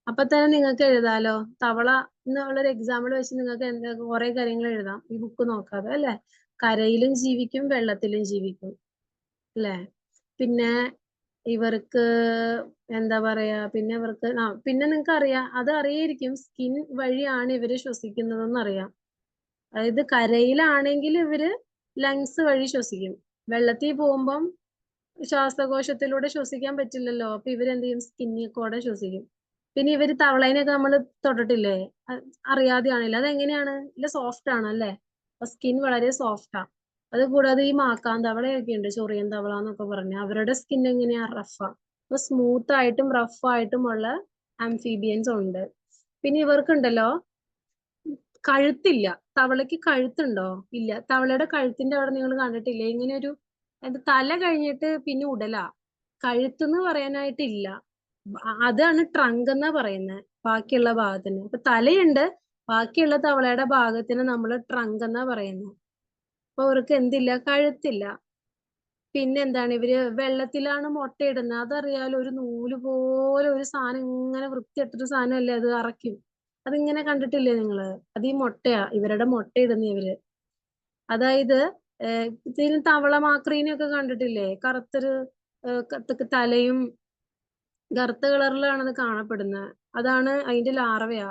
അപ്പൊ തന്നെ നിങ്ങൾക്ക് എഴുതാലോ, തവള എന്നുള്ളൊരു എക്സാമ്പിൾ വെച്ച് നിങ്ങൾക്ക് കുറെ കാര്യങ്ങൾ എഴുതാം ഈ ബുക്ക് നോക്കാതെ, അല്ലെ? കരയിലും ജീവിക്കും, വെള്ളത്തിലും ജീവിക്കും, അല്ലെ? പിന്നെ ഇവർക്ക് എന്താ പറയാ, പിന്നെ നിങ്ങൾക്ക് അറിയാം, അത് അറിയായിരിക്കും, സ്കിൻ വഴിയാണ് ഇവര് ശ്വസിക്കുന്നതെന്ന് അറിയാം. അതായത് കരയിലാണെങ്കിൽ ഇവര് ലങ്സ് വഴി ശ്വസിക്കും, വെള്ളത്തിൽ പോകുമ്പം ശ്വാസകോശത്തിലൂടെ ശ്വസിക്കാൻ പറ്റില്ലല്ലോ, അപ്പൊ ഇവരെന്ത് ചെയ്യും, സ്കിന്നിൽ കൂടെ ശ്വസിക്കും. പിന്നെ ഇവര് തവളേനെയൊക്കെ നമ്മൾ തൊട്ടിട്ടില്ലേ, അറിയാതെയാണല്ലോ, അതെങ്ങനെയാണ്? ഇല്ല, സോഫ്റ്റ് ആണ് അല്ലെ? അപ്പൊ സ്കിൻ വളരെ സോഫ്റ്റാ. അത് കൂടാതെ ഈ മാക്കാൻ തവളയൊക്കെ ഉണ്ട്, ചൊറിയൻ തവള എന്നൊക്കെ പറഞ്ഞ, അവരുടെ സ്കിൻ എങ്ങനെയാ? റഫാ. അപ്പൊ സ്മൂത്ത് ആയിട്ടും റഫ് ആയിട്ടും ഉള്ള ആംഫീബിയൻസ് ഉണ്ട്. പിന്നെ ഇവർക്കുണ്ടല്ലോ കഴുത്തില്ല. തവളയ്ക്ക് കഴുത്തുണ്ടോ? ഇല്ല. തവളയുടെ കഴുത്തിന്റെ അവിടെ നിങ്ങൾ കണ്ടിട്ടില്ലേ, ഇങ്ങനെ ഒരു തല കഴിഞ്ഞിട്ട് പിന്നെ ഉടലാ. കഴുത്തെന്ന് പറയാനായിട്ടില്ല. അതാണ് ട്രങ്ക് എന്നാ പറയുന്നത് ബാക്കിയുള്ള ഭാഗത്തിന്. അപ്പൊ തലയുണ്ട്, ബാക്കിയുള്ള തവളയുടെ ഭാഗത്തിന് നമ്മൾ ട്രങ്ക് എന്നാ പറയുന്നത്. അപ്പൊ അവർക്ക് എന്തില്ല? കഴുത്തില്ല. പിന്നെ എന്താണ്, ഇവര് വെള്ളത്തിലാണ് മുട്ടയിടുന്നത്, അതറിയാലോ. ഒരു നൂല് പോലെ ഒരു സാധനം, ഇങ്ങനെ വൃത്തിയിട്ടൊരു സാധനം അല്ലേ, അത് അറയ്ക്കും. അതിങ്ങനെ കണ്ടിട്ടില്ലേ നിങ്ങള്? അത് ഈ മുട്ടയാ, ഇവരുടെ മുട്ടയിടുന്ന ഇവര്. അതായത് ഇതിന് തവള മാക്രീനെയൊക്കെ കണ്ടിട്ടില്ലേ, കറുത്തൊരു തലയും കറുത്ത കളറിലാണത് കാണപ്പെടുന്നത്. അതാണ് അതിന്റെ ലാർവയാ.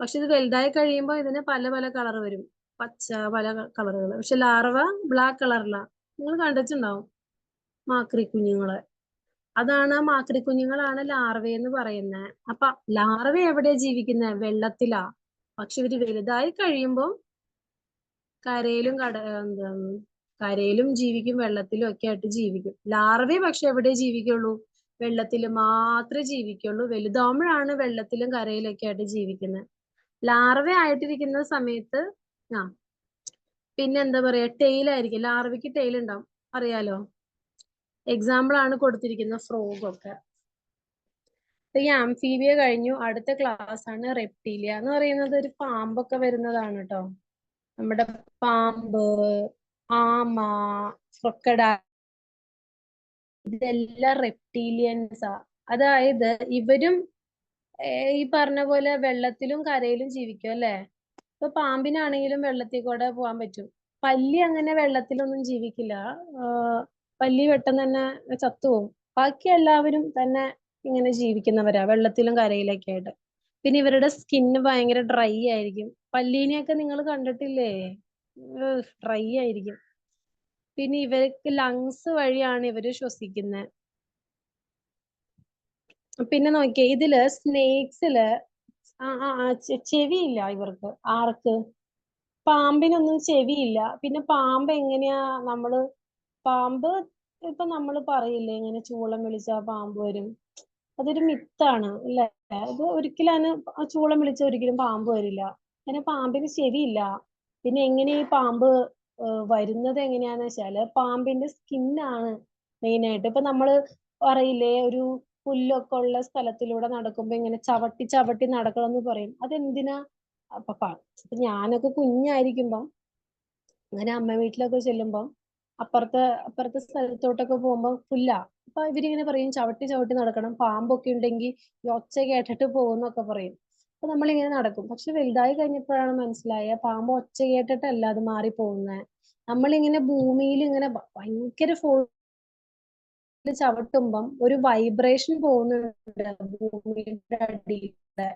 പക്ഷെ ഇത് വലുതായി കഴിയുമ്പോൾ ഇതിന് പല പല കളർ വരും, പച്ച, പല കളറുകൾ. പക്ഷെ ലാർവ ബ്ലാക്ക് കളറിലാ. നിങ്ങൾ കണ്ടിട്ടുണ്ടാവും മാക്രി കുഞ്ഞുങ്ങളെ. അതാണ് മാക്രി കുഞ്ഞുങ്ങളാണ് ലാർവ എന്ന് പറയുന്നത്. അപ്പൊ ലാർവ എവിടെയാ ജീവിക്കുന്നത്? വെള്ളത്തിലാ. പക്ഷെ ഇവര് വലുതായി കഴിയുമ്പോൾ കരയിലും ജീവിക്കും, വെള്ളത്തിലും ഒക്കെ ആയിട്ട് ജീവിക്കും. ലാർവ പക്ഷെ എവിടെ ജീവിക്കുള്ളൂ? വെള്ളത്തിൽ മാത്രമേ ജീവിക്കുള്ളൂ. വലുതാവുമ്പോഴാണ് വെള്ളത്തിലും കരയിലും ഒക്കെ ആയിട്ട് ജീവിക്കുന്നത്. ലാർവ ആയിട്ടിരിക്കുന്ന സമയത്ത് പിന്നെ എന്താ പറയാ, ടെയിലായിരിക്കും. ലാർവയ്ക്ക് ടെയിൽ ഉണ്ടാവും, അറിയാലോ. എക്സാമ്പിൾ ആണ് കൊടുത്തിരിക്കുന്ന ഫ്രോഗ് ഒക്കെ. ഈ ആംഫീബിയ കഴിഞ്ഞു. അടുത്ത ക്ലാസ് ആണ് റെപ്റ്റീലിയ എന്ന് പറയുന്നത്. ഒരു പാമ്പൊക്കെ വരുന്നതാണ് കേട്ടോ. നമ്മുടെ പാമ്പ്, ആമ, ക്രൊക്കഡൈൽ, ഇതെല്ലാം റെപ്റ്റീലിയൻസാ. അതായത് ഇവരും ഈ പറഞ്ഞ പോലെ വെള്ളത്തിലും കരയിലും ജീവിക്കും, അല്ലെ? ഇപ്പൊ പാമ്പിനാണെങ്കിലും വെള്ളത്തിൽ കൂടെ പോകാൻ പറ്റും. പല്ലി അങ്ങനെ വെള്ളത്തിലൊന്നും ജീവിക്കില്ല. പല്ലി പെട്ടെന്ന് തന്നെ ചത്തുപോകും. ബാക്കി എല്ലാവരും തന്നെ ഇങ്ങനെ ജീവിക്കുന്നവരാ, വെള്ളത്തിലും കരയിലൊക്കെ ആയിട്ട്. പിന്നെ ഇവരുടെ സ്കിന്ന് ഭയങ്കര ഡ്രൈ ആയിരിക്കും. പല്ലീനെയൊക്കെ നിങ്ങൾ കണ്ടിട്ടില്ലേ? ഡ്രൈ ആയിരിക്കും. പിന്നെ ഇവർക്ക് ലങ്സ് വഴിയാണ് ഇവര് ശ്വസിക്കുന്നത്. പിന്നെ നോക്കിയേ, ഇതില് സ്നേക്സില് ചെവിയില്ല ഇവർക്ക്. ആർക്ക്? പാമ്പിനൊന്നും ചെവിയില്ല. പിന്നെ പാമ്പ് എങ്ങനെയാ പാമ്പ് ഇപ്പൊ നമ്മള് പറയില്ലേ, ഇങ്ങനെ ചൂളം വിളിച്ചാ പാമ്പ് വരും, അതൊരു മിത്താണ്, അല്ലേ? അത് ഒരിക്കലും ചൂളം വിളിച്ച ഒരിക്കലും പാമ്പ് വരില്ല. അങ്ങനെ പാമ്പിന് ചെവിയില്ല. പിന്നെ എങ്ങനെ ഈ പാമ്പ് വരുന്നത് എങ്ങനെയാന്ന് വെച്ചാല് പാമ്പിന്റെ സ്കിന്നാണ് മെയിൻ ആയിട്ട്. ഇപ്പൊ നമ്മള് പറയില്ലേ, ഒരു പുല്ലൊക്കെ ഉള്ള സ്ഥലത്തിലൂടെ നടക്കുമ്പോ ഇങ്ങനെ ചവിട്ടി ചവിട്ടി നടക്കണം എന്ന് പറയും. അതെന്തിനാ? അപ്പൊ ഞാനൊക്കെ കുഞ്ഞായിരിക്കുമ്പോ അങ്ങനെ അമ്മ വീട്ടിലൊക്കെ ചെല്ലുമ്പോ അപ്പുറത്തെ സ്ഥലത്തോട്ടൊക്കെ പോകുമ്പോ പുല്ലാ. അപ്പൊ ഇവരിങ്ങനെ പറയും ചവിട്ടി ചവിട്ടി നടക്കണം, പാമ്പൊക്കെ ഉണ്ടെങ്കിൽ ഈ ഒച്ച കേട്ടിട്ട് പോകുന്നൊക്കെ പറയും. അപ്പൊ നമ്മളിങ്ങനെ നടക്കും. പക്ഷെ വലുതായി കഴിഞ്ഞപ്പോഴാണ് മനസ്സിലായ പാമ്പ് ഒച്ച കേട്ടിട്ടല്ല അത് മാറി പോകുന്നത്. നമ്മളിങ്ങനെ ഭൂമിയിൽ ഇങ്ങനെ ഭയങ്കര ചവിട്ടുമ്പം ഒരു വൈബ്രേഷൻ പോകുന്നുണ്ട് ഭൂമിയുടെ അടിയിലൂടെ,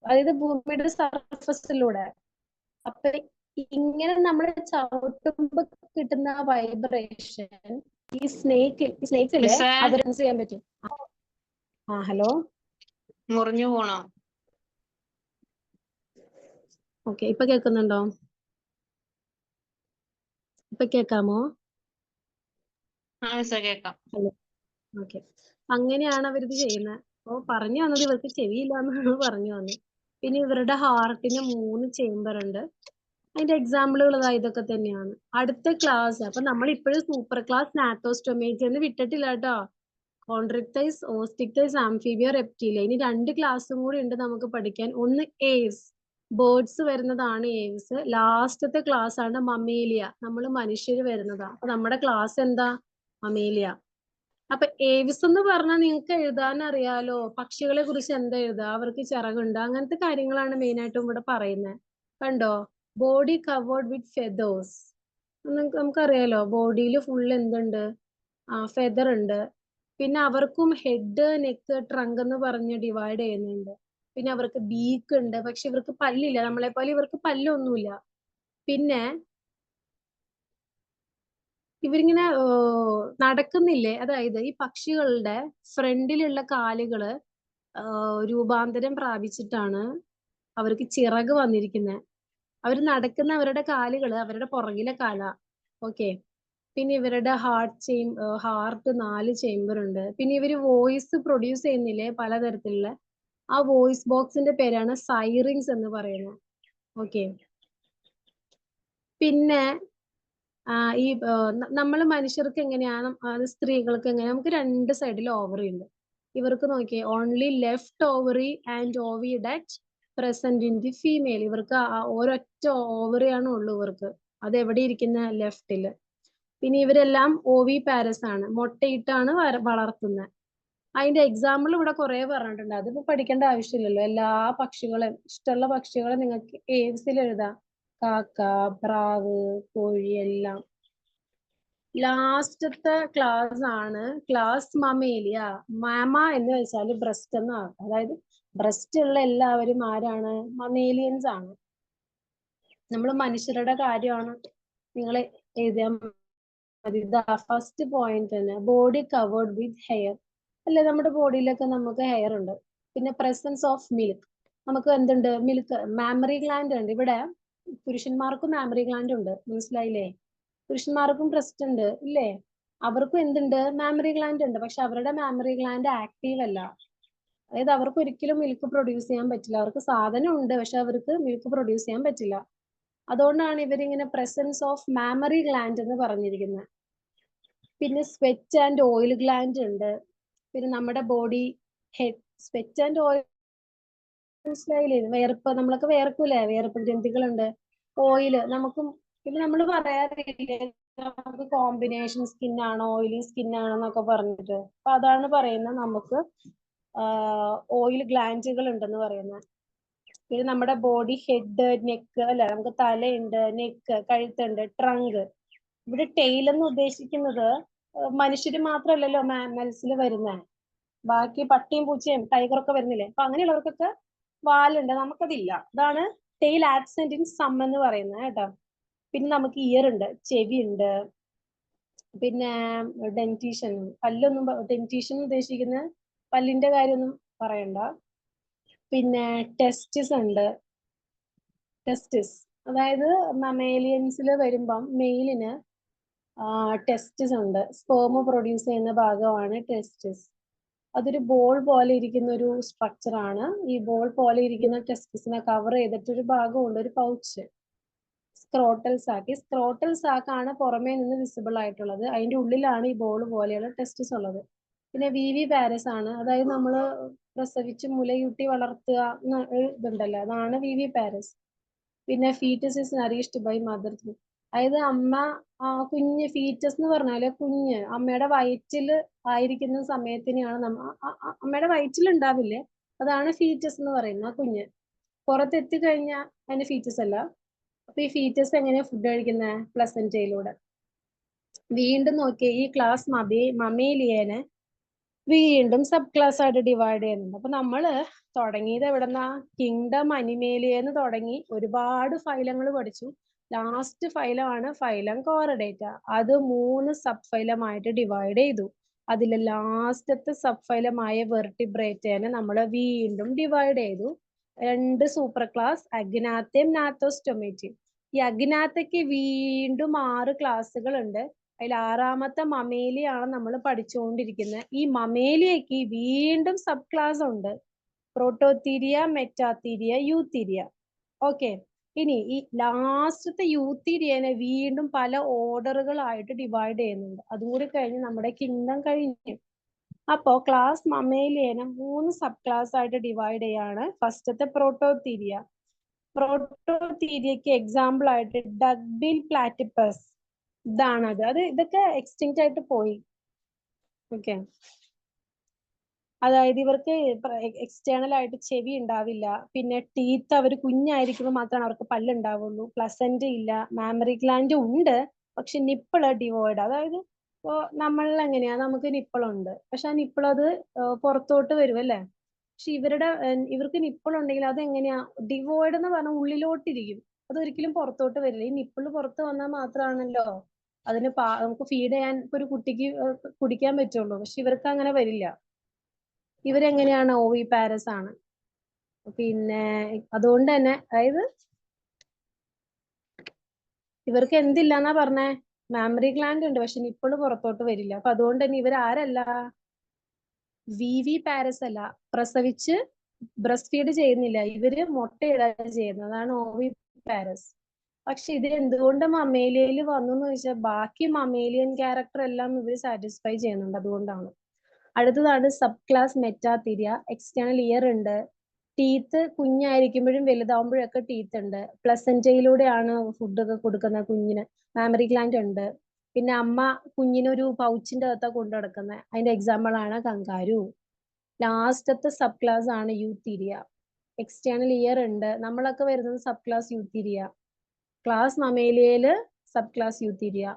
അതായത് ഭൂമിയുടെ സർഫസിലൂടെ. അപ്പൊ ഇങ്ങനെ നമ്മൾ ചവിട്ടുമ്പോ കിട്ടുന്ന ആ വൈബ്രേഷൻ ഈ സ്നേക്സിലെ മിസ്സേ അത് സെൻസ് ചെയ്യാൻ പറ്റും. ഹലോ, മുറിഞ്ഞു പോണോ? ഓക്കെ, ഇപ്പൊ കേൾക്കുന്നുണ്ടോ? ഇപ്പൊ കേൾക്കാമോ? മിസ്സേ കേക്കാം. Hello, okay. അങ്ങനെയാണ് അവരിത് ചെയ്യുന്നത്. അപ്പൊ പറഞ്ഞു വന്നത് ഇവർക്ക് ചെവിയില്ല എന്നാണ് പറഞ്ഞു വന്നത്. പിന്നെ ഇവരുടെ ഹാർട്ടിന് 3 ചേംബർ ഉണ്ട്. അതിന്റെ എക്സാമ്പിളുകൾ ഇതൊക്കെ തന്നെയാണ്. അടുത്ത ക്ലാസ് അപ്പൊ നമ്മൾ ഇപ്പോഴും സൂപ്പർ ക്ലാസ് നാത്തോസ്റ്റൊമേറ്റ് എന്ന് വിട്ടിട്ടില്ല കേട്ടോ. കോൺട്രിക്ടൈസ്, ഓസ്റ്റിക്ടൈസ്, ആംഫീബിയ, റെപ്റ്റീലിയ. ഇനി 2 ക്ലാസ്സും കൂടി ഉണ്ട് നമുക്ക് പഠിക്കാൻ. ഒന്ന് ഏവ്സ്, ബേർഡ്സ് വരുന്നതാണ് ഏവ്സ്. ലാസ്റ്റത്തെ ക്ലാസ് ആണ് മമേലിയ, നമ്മൾ മനുഷ്യര് വരുന്നതാ. അപ്പൊ നമ്മുടെ ക്ലാസ് എന്താ? മമേലിയ. അപ്പൊ ഏവിസ് എന്ന് പറഞ്ഞാൽ നിങ്ങൾക്ക് എഴുതാൻ അറിയാലോ, പക്ഷികളെ കുറിച്ച് എന്താ എഴുതുക? അവർക്ക് ചിറകുണ്ട്, അങ്ങനത്തെ കാര്യങ്ങളാണ് മെയിൻ ആയിട്ടും ഇവിടെ പറയുന്നത്. കണ്ടോ? Body covered with feathers. നമുക്കറിയാലോ ബോഡിയിൽ ഫുൾ എന്തുണ്ട്? ഫെദർ ഉണ്ട്. പിന്നെ അവർക്കും ഹെഡ്, നെക്ക്, ട്രങ്ക് എന്ന് പറഞ്ഞ് ഡിവൈഡ് ചെയ്യുന്നുണ്ട്. പിന്നെ അവർക്ക് ബീക്ക് ഉണ്ട്, പക്ഷെ ഇവർക്ക് പല്ലില്ല. നമ്മളെ പോലെ ഇവർക്ക് പല്ലൊന്നുമില്ല. പിന്നെ ഇവരിങ്ങനെ നടക്കുന്നില്ലേ, അതായത് ഈ പക്ഷികളുടെ ഫ്രണ്ടിലുള്ള കാലുകള് രൂപാന്തരം പ്രാപിച്ചിട്ടാണ് അവർക്ക് ചിറക് വന്നിരിക്കുന്നത്. അവർ നടക്കുന്ന അവരുടെ കാലുകള് അവരുടെ പുറകിലെ കാലാ. ഓക്കെ. പിന്നെ ഇവരുടെ ഹാർട്ട് 4 ചേംബർ ഉണ്ട്. പിന്നെ ഇവര് വോയിസ് പ്രൊഡ്യൂസ് ചെയ്യുന്നില്ലേ പലതരത്തിലുള്ള, ആ വോയിസ് ബോക്സിന്റെ പേരാണ് സൈറിങ്സ് എന്ന് പറയുന്നത്. ഓക്കെ. പിന്നെ ഈ നമ്മൾ മനുഷ്യർക്ക് എങ്ങനെയാണ്, സ്ത്രീകൾക്ക് എങ്ങനെയാണ്, നമുക്ക് 2 സൈഡിൽ ഓവറി ഉണ്ട്. ഇവർക്ക് നോക്കിയേ, ഓൺലി ലെഫ്റ്റ് ഓവറി ആൻഡ് ഓവി ഡാറ്റ് പ്രസന്റ് ഇൻ ദി ഫീമെയിൽ. ഇവർക്ക് ഒരൊറ്റ ഓവറിയാണ് ഉള്ളൂ ഇവർക്ക്. അത് എവിടെ ഇരിക്കുന്ന? ലെഫ്റ്റില്. പിന്നെ ഇവരെല്ലാം ഓവി പാരസ് ആണ്, മുട്ടയിട്ടാണ് വളർത്തുന്നത്. അതിന്റെ എക്സാമ്പിൾ ഇവിടെ കുറെ പറഞ്ഞിട്ടുണ്ട്, അതിപ്പോ പഠിക്കേണ്ട ആവശ്യമില്ലല്ലോ. എല്ലാ പക്ഷികളും, ഇഷ്ടമുള്ള പക്ഷികളെ നിങ്ങൾക്ക് ഏവ്സിൽ എഴുതാം. കാക്ക, പ്രാവ്, കോഴി എല്ലാം. ലാസ്റ്റത്തെ ക്ലാസ് ആണ് ക്ലാസ് മമേലിയ. മാമ എന്ന് വെച്ചാൽ ബ്രസ്റ്റ് എന്നാണ്. അതായത് ബ്രസ്റ്റ് ഉള്ള എല്ലാവരും ആരാണ്? മമേലിയൻസ് ആണ്. നമ്മൾ മനുഷ്യരുടെ കാര്യമാണ് നിങ്ങൾ എഴുതിയാൽ മതി. ഫസ്റ്റ് പോയിന്റ് തന്നെ ബോഡി കവേർഡ് വിത്ത് ഹെയർ. അല്ലെ, നമ്മുടെ ബോഡിയിലൊക്കെ നമുക്ക് ഹെയർ ഉണ്ട്. പിന്നെ പ്രസൻസ് ഓഫ് മിൽക്ക്. നമുക്ക് എന്തുണ്ട്? മിൽക്ക്, മാമറി ഗ്ലാൻഡ് ഉണ്ട്. ഇവിടെ പുരുഷന്മാർക്കും മാമറി ഗ്ലാൻഡ് ഉണ്ട്, മനസ്സിലായില്ലേ? പുരുഷന്മാർക്കും ബ്രസ്റ്റ് ഉണ്ട് ഇല്ലേ? അവർക്കും എന്തുണ്ട്? മാമറി ഗ്ലാൻഡ് ഉണ്ട്. പക്ഷെ അവരുടെ മാമറി ഗ്ലാൻഡ് ആക്റ്റീവ് അല്ല. അതായത് അവർക്ക് ഒരിക്കലും മിൽക്ക് പ്രൊഡ്യൂസ് ചെയ്യാൻ പറ്റില്ല. അവർക്ക് സാധനം ഉണ്ട്, പക്ഷെ അവർക്ക് മിൽക്ക് പ്രൊഡ്യൂസ് ചെയ്യാൻ പറ്റില്ല. അതുകൊണ്ടാണ് ഇവരിങ്ങനെ പ്രസൻസ് ഓഫ് മാമറി ഗ്ലാൻഡ് എന്ന് പറഞ്ഞിരിക്കുന്നത്. പിന്നെ സ്വെറ്റ് ആൻഡ് ഓയിൽ ഗ്ലാൻഡ് ഉണ്ട്. പിന്നെ നമ്മുടെ body head, sweat and oil മനസ്സിലായില്ലേ? വേർപ്പ്, നമ്മളൊക്കെ വേർക്കൂലേ? വേർപ്പ് ഗ്രന്ഥികളുണ്ട്. ഓയില് നമുക്കും. പിന്നെ നമ്മൾ പറയാറില്ലേ നമുക്ക് കോമ്പിനേഷൻ സ്കിൻ ആണോ ഓയിലി സ്കിൻ ആണോ എന്നൊക്കെ പറഞ്ഞിട്ട്. അപ്പൊ അതാണ് പറയുന്നത്, നമുക്ക് ഓയിൽ ഗ്ലാൻഡുകൾ ഉണ്ടെന്ന് പറയുന്നത്. പിന്നെ നമ്മുടെ ബോഡി ഹെഡ്, നെക്ക്, അല്ലെ, നമുക്ക് തലയുണ്ട്, നെക്ക്, കഴുത്തുണ്ട്, ട്രങ്ക്. ഇവിടെ ടെയിൽ എന്ന് ഉദ്ദേശിക്കുന്നത് മനുഷ്യര് മാത്രമല്ലല്ലോ മാമൽസിൽ വരുന്നത്. ബാക്കി പട്ടിയും പൂച്ചയും ടൈഗറൊക്കെ വരുന്നില്ലേ? അപ്പൊ അങ്ങനെയുള്ളവർക്കൊക്കെ വാലുണ്ട്, നമുക്കതില്ല. അതാണ് ടെയിൽ ആബ്സെന്റ് ഇൻ സം എന്ന് പറയുന്നത് കേട്ടോ. പിന്നെ നമുക്ക് ഇയർ ഉണ്ട്, ചെവി ഉണ്ട്. പിന്നെ ഡെന്റീഷൻ, പല്ലൊന്നും, ഡെന്റീഷൻ ഉദ്ദേശിക്കുന്ന പല്ലിന്റെ കാര്യമൊന്നും പറയണ്ട. പിന്നെ ടെസ്റ്റിസ് ഉണ്ട്. ടെസ്റ്റിസ് അതായത് മമേലിയൻസിൽ വരുമ്പം മെയിലിന് ടെസ്റ്റിസ് ഉണ്ട്. സ്പേം പ്രൊഡ്യൂസ് ചെയ്യുന്ന ഭാഗമാണ് ടെസ്റ്റിസ്. അതൊരു ബോൾ പോലെ ഇരിക്കുന്ന ഒരു സ്ട്രക്ചർ ആണ്. ഈ ബോൾ പോലെ ഇരിക്കുന്ന ടെസ്റ്റിസിനെ കവർ ചെയ്തിട്ടൊരു ഭാഗമുണ്ട്, ഒരു പൗച്ച്. Scrotal sac. ഈ സ്ക്രോട്ടൽ സാക്ക് ആണ് പുറമേ നിന്ന് വിസിബിൾ ആയിട്ടുള്ളത്. അതിന്റെ ഉള്ളിലാണ് ഈ ബോൾ പോലെയുള്ള ടെസ്റ്റിസ് ഉള്ളത്. പിന്നെ വി പാരസ് ആണ്, അതായത് നമ്മള് പ്രസവിച്ച് മുലയൂട്ടി വളർത്തുക ഇതുണ്ടല്ലോ, അതാണ് വി പാരസ്. പിന്നെ foetus is nourished by mother. അതായത് അമ്മ കുഞ്ഞ് ഫീറ്റസ് എന്ന് പറഞ്ഞാല് കുഞ്ഞ് അമ്മയുടെ വയറ്റില് ആയിരിക്കുന്ന സമയത്തിനെയാണ് അമ്മയുടെ വയറ്റിൽ ഉണ്ടാവില്ലേ, അതാണ് ഫീറ്റസ് എന്ന് പറയുന്നത്. ആ കുഞ്ഞ് പുറത്തെത്തി കഴിഞ്ഞാൽ അതിന്റെ ഫീറ്റസ് അല്ല. അപ്പൊ ഈ ഫീറ്റസ് എങ്ങനെയാ ഫുഡ് കഴിക്കുന്നത്? പ്ലസന്റയിലൂടെ. വീണ്ടും നോക്കിയേ, ഈ ക്ലാസ് മമേലിയനെ വീണ്ടും സബ് ക്ലാസ് ആയിട്ട് ഡിവൈഡ് ചെയ്യുന്നുണ്ട്. അപ്പൊ നമ്മള് തുടങ്ങിയത് എവിടെന്നാ? കിങ്ഡം അനിമേലിയെന്ന് തുടങ്ങി ഒരുപാട് ഫൈലങ്ങൾ പഠിച്ചു. ലാസ്റ്റ് ഫൈലമാണ് ഫൈലം കോറഡേറ്റ. അത് 3 സബ് ഫൈലമായിട്ട് ഡിവൈഡ് ചെയ്തു. അതിൽ ലാസ്റ്റത്തെ സബ് ഫൈലമായ വെർട്ടിബ്രേറ്റേനെ നമ്മൾ വീണ്ടും ഡിവൈഡ് ചെയ്തു. 2 സൂപ്പർ ക്ലാസ്, അഗ്നാത്തയും നാത്തോസ്റ്റൊമേറ്റയും. ഈ അഗ്നാത്തയ്ക്ക് വീണ്ടും 6 ക്ലാസ്സുകൾ ഉണ്ട്. അതിൽ 6ാമത്തെ മമേലിയാണ് നമ്മൾ പഠിച്ചുകൊണ്ടിരിക്കുന്നത്. ഈ മമേലിയക്ക് വീണ്ടും സബ് ക്ലാസ് ഉണ്ട്. പ്രോട്ടോത്തീരിയ, മെറ്റാത്തീരിയ, യൂത്തീരിയ. ഓക്കെ, ഇനി ഈ ലാസ്റ്റത്തെ യൂത്തീരിയനെ വീണ്ടും പല ഓർഡറുകളായിട്ട് ഡിവൈഡ് ചെയ്യുന്നുണ്ട്. അതുകൂടി കഴിഞ്ഞ് നമ്മുടെ കിങ്ഡം കഴിഞ്ഞു. അപ്പോ ക്ലാസ് മമേലിയനെ 3 സബ് ക്ലാസ് ആയിട്ട് ഡിവൈഡ് ചെയ്യാണ്. ഫസ്റ്റത്തെ പ്രോട്ടോത്തീരിയ. പ്രോട്ടോത്തീരിയക്ക് എക്സാമ്പിൾ ആയിട്ട് ഡക്ബിൽ പ്ലാറ്റിപ്പസ് ഇതാണത്. ഇതൊക്കെ എക്സ്റ്റിങ്ക്റ്റ് ആയിട്ട് പോയി. ഓക്കെ, അതായത് ഇവർക്ക് എക്സ്റ്റേണൽ ആയിട്ട് ചെവി ഉണ്ടാവില്ല. പിന്നെ ടീത്ത് അവർ കുഞ്ഞായിരിക്കുമ്പോൾ മാത്രമാണ് അവർക്ക് പല്ലുണ്ടാവുള്ളൂ. പ്ലസന്റ് ഇല്ല. മാമറി ഗ്ലാൻഡ് ഉണ്ട്, പക്ഷെ നിപ്പിള് ഡിവോയിഡ്. അതായത് നമ്മളിൽ എങ്ങനെയാ, നമുക്ക് നിപ്പിളുണ്ട്, പക്ഷെ ആ നിപ്പിൾ അത് പുറത്തോട്ട് വരും അല്ലേ. പക്ഷെ ഇവർക്ക് നിപ്പിൾ ഉണ്ടെങ്കിൽ അത് എങ്ങനെയാ? ഡിവോയിഡ് എന്ന് പറഞ്ഞാൽ ഉള്ളിലോട്ടിരിക്കും, അതൊരിക്കലും പുറത്തോട്ട് വരില്ല. ഈ നിപ്പിള് പുറത്ത് വന്നാൽ മാത്രമാണല്ലോ അതിന് നമുക്ക് ഫീഡ് ചെയ്യാൻ ഒരു കുട്ടിക്ക് കുടിക്കാൻ പറ്റുള്ളൂ. പക്ഷെ ഇവർക്ക് അങ്ങനെ വരില്ല. ഇവരെങ്ങനെയാണ്? ഓവി പാരസ് ആണ്. പിന്നെ അതുകൊണ്ട് തന്നെ, അതായത് ഇവർക്ക് എന്തില്ലെന്നാ പറഞ്ഞേ? മാമറി ഗ്ലാൻഡ് ഉണ്ട്, പക്ഷെ നിപ്പിള് പുറത്തോട്ട് വരില്ല. അപ്പൊ അതുകൊണ്ട് തന്നെ ഇവർ ആരല്ല? വി പാരസ് അല്ല. പ്രസവിച്ച് ബ്രസ്റ്റ് ഫീഡ് ചെയ്യുന്നില്ല, ഇവര് മുട്ടയിടാൻ ചെയ്യുന്നത്, അതാണ് ഓവി പാരസ്. പക്ഷെ ഇത് എന്തുകൊണ്ട് മമേലിയയിൽ വന്നു എന്ന് ചോദിച്ചാൽ ബാക്കി മമേലിയൻ ക്യാരക്ടർ എല്ലാം ഇവർ സാറ്റിസ്ഫൈ ചെയ്യുന്നുണ്ട്, അതുകൊണ്ടാണ്. അടുത്തതാണ് സബ് ക്ലാസ് മെറ്റാത്തീരിയ. എക്സ്റ്റേണൽ ഇയർ ഉണ്ട്. ടീത്ത് കുഞ്ഞായിരിക്കുമ്പോഴും വലുതാവുമ്പോഴും ഒക്കെ ടീത്ത് ഉണ്ട്. പ്ലസന്റയിലൂടെയാണ് ഫുഡ് ഒക്കെ കൊടുക്കുന്നത് കുഞ്ഞിന്. മാമറി ഗ്ലാൻഡ് ഉണ്ട്. പിന്നെ അമ്മ കുഞ്ഞിനൊരു പൗച്ചിന്റെ അകത്താണ് കൊണ്ടു നടക്കുന്നത്. അതിന്റെ എക്സാമ്പിൾ ആണ് കങ്കാരു. ലാസ്റ്റത്തെ സബ് ക്ലാസ് ആണ് യൂത്തീരിയ. എക്സ്റ്റേണൽ ഇയർ ഉണ്ട്. നമ്മളൊക്കെ വരുന്നത് സബ് ക്ലാസ് യൂത്തീരിയ. ക്ലാസ് മമേലിയയില് സബ് ക്ലാസ് യൂത്തീരിയ.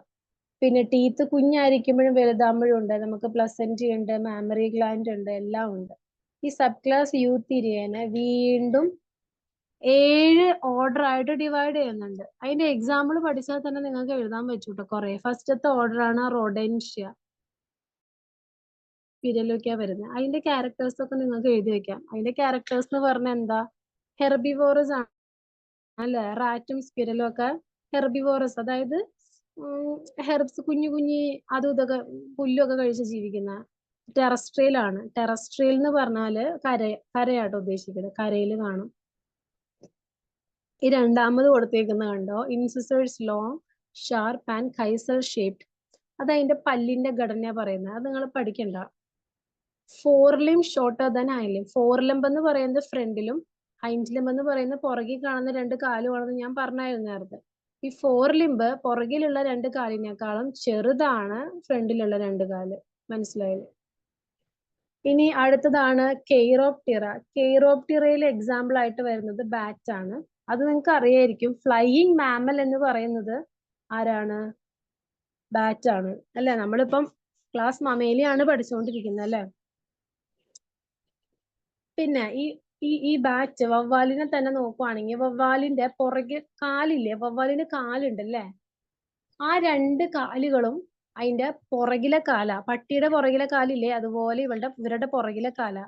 പിന്നെ ടീത്ത് കുഞ്ഞായിരിക്കുമ്പോഴും വലുതാകുമ്പോഴും ഉണ്ട്. നമുക്ക് പ്ലസന്റ് ഉണ്ട്, മാമറി ഗ്ലാൻഡ് ഉണ്ട്, എല്ലാം ഉണ്ട്. ഈ സബ് ക്ലാസ് യൂത്തീരിയനെ വീണ്ടും 7 ഓർഡർ ആയിട്ട് ഡിവൈഡ് ചെയ്യുന്നുണ്ട്. അതിന്റെ എക്സാമ്പിൾ പഠിച്ചാൽ തന്നെ നിങ്ങൾക്ക് എഴുതാൻ പറ്റൂട്ടോ കുറെ. ഫസ്റ്റത്തെ ഓർഡർ ആണ് റോഡൻഷ്യ, സ്പിരലൊക്കെയാ വരുന്നത്. അതിന്റെ ക്യാരക്ടേഴ്സ് ഒക്കെ നിങ്ങൾക്ക് എഴുതി വെക്കാം. അതിന്റെ ക്യാരക്ടേഴ്സ് എന്ന് പറഞ്ഞാൽ എന്താ? ഹെർബിവോറസ് ആണ് അല്ലെ. റാറ്റും സ്പിരലും ഒക്കെ ഹെർബിവോറസ്, അതായത് ഹെർബ്സ്, കുഞ്ഞു അതും ഇതൊക്കെ പുല്ലൊക്കെ കഴിച്ച് ജീവിക്കുന്ന. ടെറസ്ട്രിയൽ ആണ്. ടെറസ്ട്രിയൽ എന്ന് പറഞ്ഞാല് കരയാട്ടോ ഉദ്ദേശിക്കുന്നത്, കരയിൽ കാണും. ഈ രണ്ടാമത് കൊടുത്തേക്കുന്ന കണ്ടോ, incisors long, sharp and Kaiser shaped. അത് അതിന്റെ പല്ലിന്റെ ഘടനയാ പറയുന്നത്, അത് നിങ്ങൾ പഠിക്കണ്ട. ഫോർലിം ഷോർട്ടർ ദാൻ ഹൈൻലിം. ഫോർലിംബ് എന്ന് പറയുന്നത് ഫ്രണ്ടിലും ഹൈൻഡ് എന്ന് പറയുന്നത് പുറകിൽ കാണുന്ന 2 കാലുമാണെന്ന് ഞാൻ പറഞ്ഞായിരുന്നു നേരത്തെ. ഈ ഫോർലിംബ് പുറകിലുള്ള 2 കാലിനേക്കാളും ചെറുതാണ് ഫ്രണ്ടിലുള്ള 2 കാല്. മനസ്സിലായില്ലേ? ഇനി അടുത്തതാണ് കെയ്റോപ്റ്റിറ. കെയ്റോപ്റ്റിറയിൽ എക്സാമ്പിൾ ആയിട്ട് വരുന്നത് ബാറ്റ് ആണ്. അത് നിങ്ങൾക്ക് അറിയായിരിക്കും. ഫ്ലൈയിങ് മാമൽ എന്ന് പറയുന്നത് ആരാണ്? ബാറ്റ് ആണ് അല്ലെ. നമ്മളിപ്പം ക്ലാസ് മമേലിയാണ് പഠിച്ചുകൊണ്ടിരിക്കുന്നത് അല്ലെ. പിന്നെ ഈ ബാറ്റ്, വവ്വാലിനെ തന്നെ നോക്കുവാണെങ്കിൽ വവ്വാലിന്റെ പുറകെ കാലില്ലേ, വവ്വാലിന് കാലുണ്ട് അല്ലേ. ആ 2 കാലുകളും അതിന്റെ പുറകിലെ കാലാ. പട്ടിയുടെ പുറകിലെ കാലില്ലേ, അതുപോലെ ഇവരുടെ പുറകിലെ കാലാ.